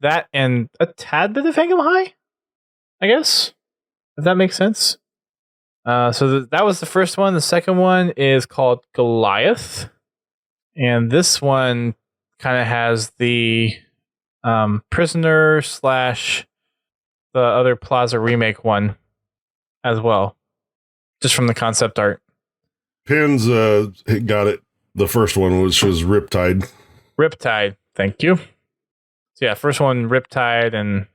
That and a tad bit of Hang 'em High, I guess. If that makes sense. So that was the first one. The second one is called Goliath. And this one kind of has the Prisoner / the other Plaza remake one as well. Just from the concept art. Pins got it. The first one, which was Riptide. Riptide, thank you. So yeah, first one Riptide and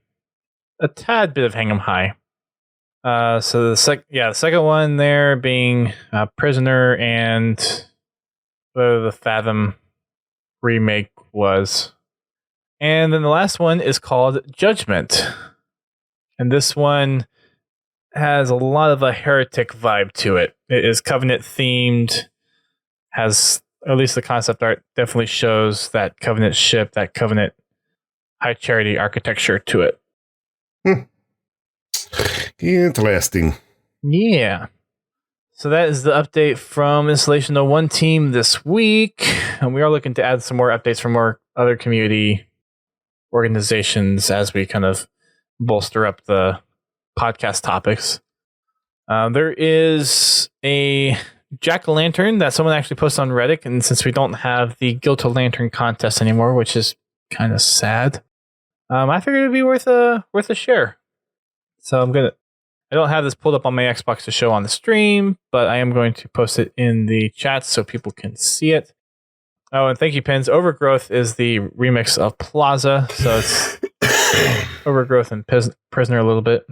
a tad bit of Hang 'em High. So the second one there being Prisoner and whatever the Fathom remake was. And then the last one is called Judgment. And this one has a lot of a heretic vibe to it. It is Covenant themed, has, at least the concept art definitely shows that Covenant ship, that Covenant high charity architecture to it. Interesting. Yeah. So that is the update from Installation 01 team this week. And we are looking to add some more updates from more other community organizations as we kind of bolster up the podcast topics. There is a jack-o'-lantern that someone actually posted on Reddit, and since we don't have the Guild-to-Lantern contest anymore, which is kind of sad, I figured it'd be worth a share. So I don't have this pulled up on my Xbox to show on the stream, but I am going to post it in the chat so people can see it. Oh, and thank you, Pins. Overgrowth is the remix of Plaza, so it's Overgrowth and Prisoner a little bit.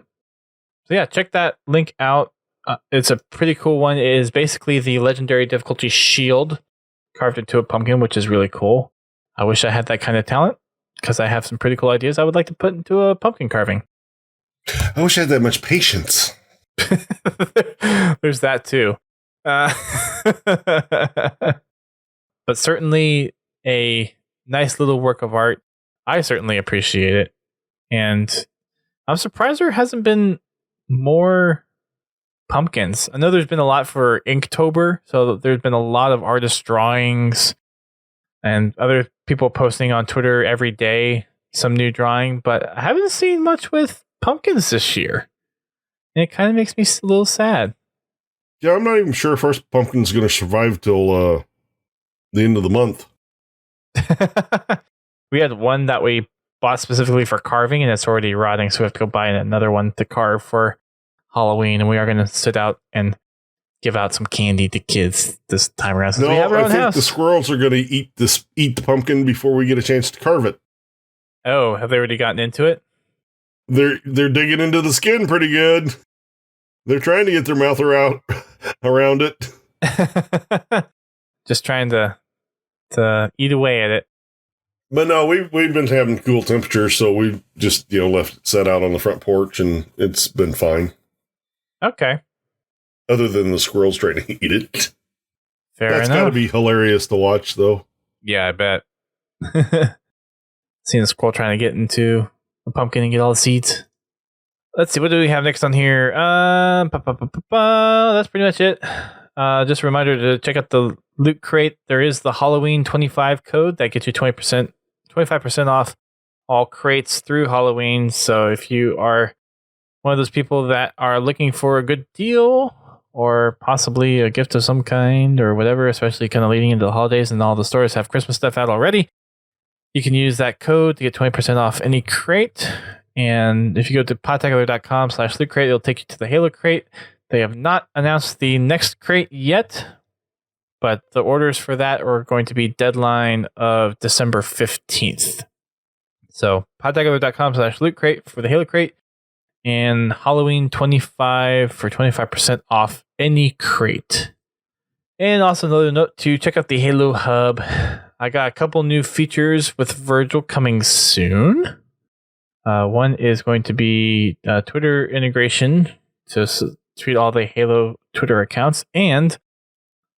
So yeah, check that link out. It's a pretty cool one. It is basically the legendary difficulty shield carved into a pumpkin, which is really cool. I wish I had that kind of talent because I have some pretty cool ideas I would like to put into a pumpkin carving. I wish I had that much patience. There's that too. But certainly a nice little work of art. I certainly appreciate it. And I'm surprised there hasn't been more pumpkins. I know there's been a lot for Inktober, so there's been a lot of artist drawings and other people posting on Twitter every day some new drawing, but I haven't seen much with pumpkins this year. And it kind of makes me a little sad. Yeah, I'm not even sure if First Pumpkin's going to survive till the end of the month. We had one that we bought specifically for carving, and it's already rotting, so we have to go buy another one to carve for Halloween, and we are going to sit out and give out some candy to kids this time around. No, I think the squirrels are going to eat the pumpkin before we get a chance to carve it. Oh, have they already gotten into it? They're digging into the skin pretty good. They're trying to get their mouth around it. Just trying to eat away at it. But no, we've been having cool temperatures, so we just left it set out on the front porch, and it's been fine. Okay. Other than the squirrels trying to eat it. Fair enough. That's got to be hilarious to watch, though. Yeah, I bet. Seeing a squirrel trying to get into a pumpkin and get all the seeds. Let's see, what do we have next on here? That's pretty much it. Just a reminder to check out the Loot Crate. There is the Halloween 25 code that gets you 25% off all crates through Halloween. So if you are one of those people that are looking for a good deal or possibly a gift of some kind or whatever, especially kind of leading into the holidays and all the stores have Christmas stuff out already, you can use that code to get 20% off any crate. And if you go to podtacular.com/loot crate, it'll take you to the Halo crate. They have not announced the next crate yet, but the orders for that are going to be deadline of December 15th. So podtacular.com/loot crate for the Halo crate, and Halloween 25 for 25% off any crate. And also another note to check out the Halo Hub. I got a couple new features with Virgil coming soon. One is going to be Twitter integration to tweet all the Halo Twitter accounts, and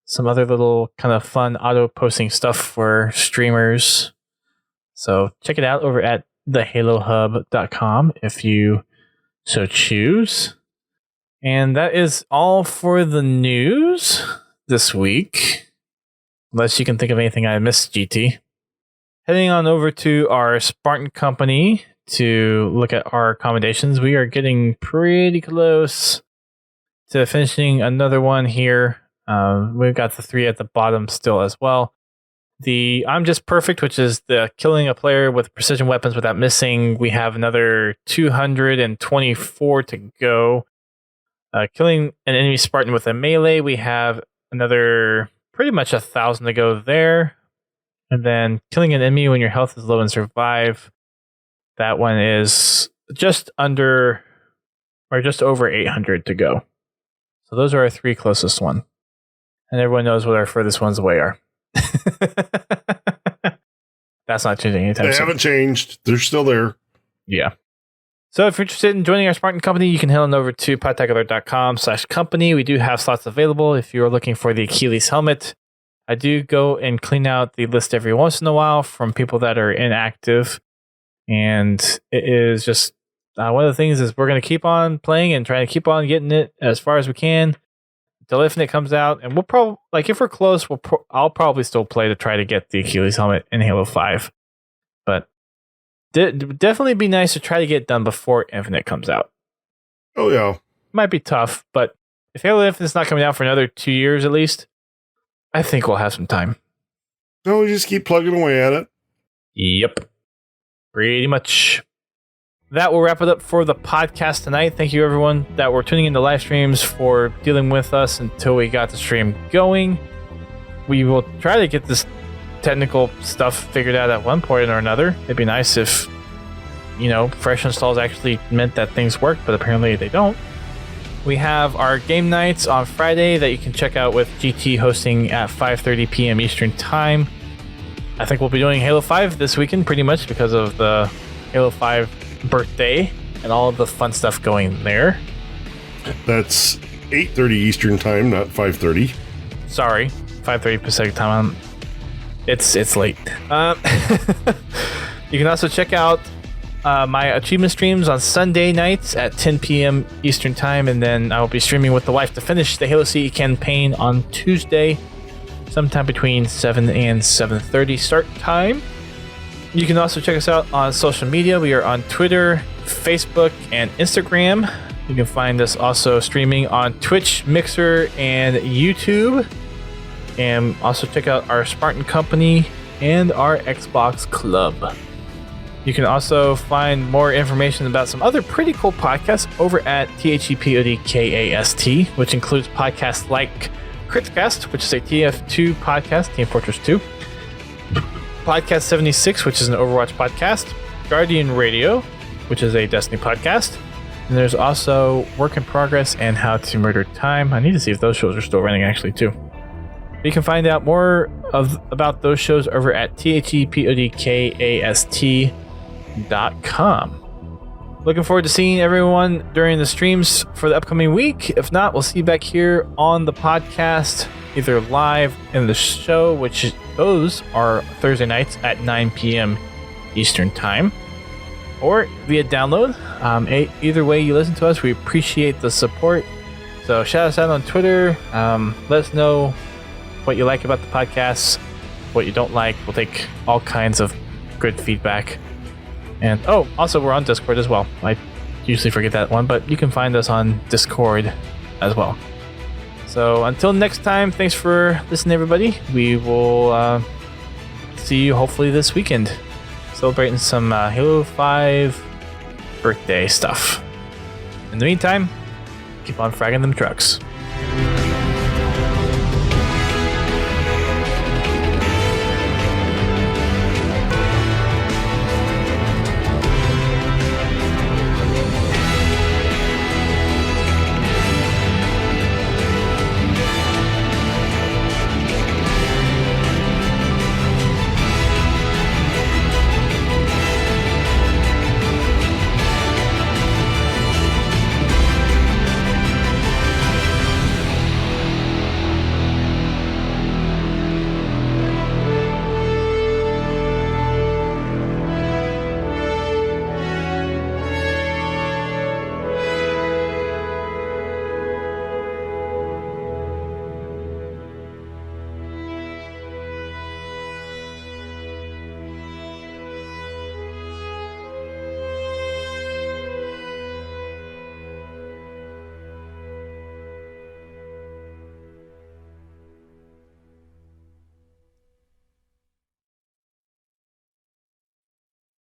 some other little kind of fun auto posting stuff for streamers. So check it out over at thehalohub.com if you so choose. And that is all for the news this week. Unless you can think of anything I missed, GT. Heading on over to our Spartan company to look at our accommodations. We are getting pretty close to finishing another one here. We've got the 3 at the bottom still as well. The I'm Just Perfect, which is the killing a player with precision weapons without missing. We have another 224 to go. Killing an enemy Spartan with a melee, we have another pretty much 1,000 to go there. And then killing an enemy when your health is low and survive. That one is just under or just over 800 to go. So those are our 3 closest ones. And everyone knows what our furthest ones away are. That's not changing anytime soon. They haven't changed. They're still there. Yeah. So if you're interested in joining our Spartan company, you can head on over to podtacular.com/company. We do have slots available if you're looking for the Achilles helmet. I do go and clean out the list every once in a while from people that are inactive. And it is just one of the things is we're going to keep on playing and trying to keep on getting it as far as we can until Infinite comes out. And we'll probably, like, if we're close, I'll probably still play to try to get the Achilles helmet in Halo 5. But definitely be nice to try to get it done before Infinite comes out. Oh, yeah. Might be tough, but if Halo Infinite's not coming out for another 2 years at least, I think we'll have some time. No, we just keep plugging away at it. Yep. Pretty much. That will wrap it up for the podcast tonight. Thank you, everyone that were tuning into live streams for dealing with us until we got the stream going. We will try to get this technical stuff figured out at one point or another. It'd be nice if, fresh installs actually meant that things work, but apparently they don't. We have our game nights on Friday that you can check out with GT hosting at 5:30 p.m. Eastern Time. I think we'll be doing Halo 5 this weekend pretty much because of the Halo 5 birthday and all of the fun stuff going there. That's 8:30 Eastern Time, not 5:30. Sorry, 5:30 Pacific Time. It's late. You can also check out my achievement streams on Sunday nights at 10 p.m. Eastern Time, and then I will be streaming with the wife to finish the Halo CE campaign on Tuesday, sometime between 7 and 7:30 start time. You can also check us out on social media. We are on Twitter, Facebook, and Instagram. You can find us also streaming on Twitch, Mixer, and YouTube. And also check out our Spartan Company and our Xbox Club. You can also find more information about some other pretty cool podcasts over at THEPODCAST, which includes podcasts like Critcast, which is a TF2 podcast, Team Fortress 2. Podcast 76, which is an Overwatch podcast. Guardian Radio, which is a Destiny podcast. And there's also Work in Progress and How to Murder Time. I need to see if those shows are still running, actually, too. You can find out more about those shows over at THEPODCAST.com. Looking forward to seeing everyone during the streams for the upcoming week. If not, we'll see you back here on the podcast, either live in the show, which those are Thursday nights at 9 p.m. Eastern Time, or via download. Either way you listen to us, we appreciate the support. So shout us out on Twitter. Let us know what you like about the podcast, what you don't like. We'll take all kinds of good feedback. And also we're on Discord as well. I usually forget that one, but you can find us on Discord as well. So until next time, thanks for listening, everybody. We will see you hopefully this weekend, celebrating some Halo 5 birthday stuff. In the meantime, keep on fragging them trucks.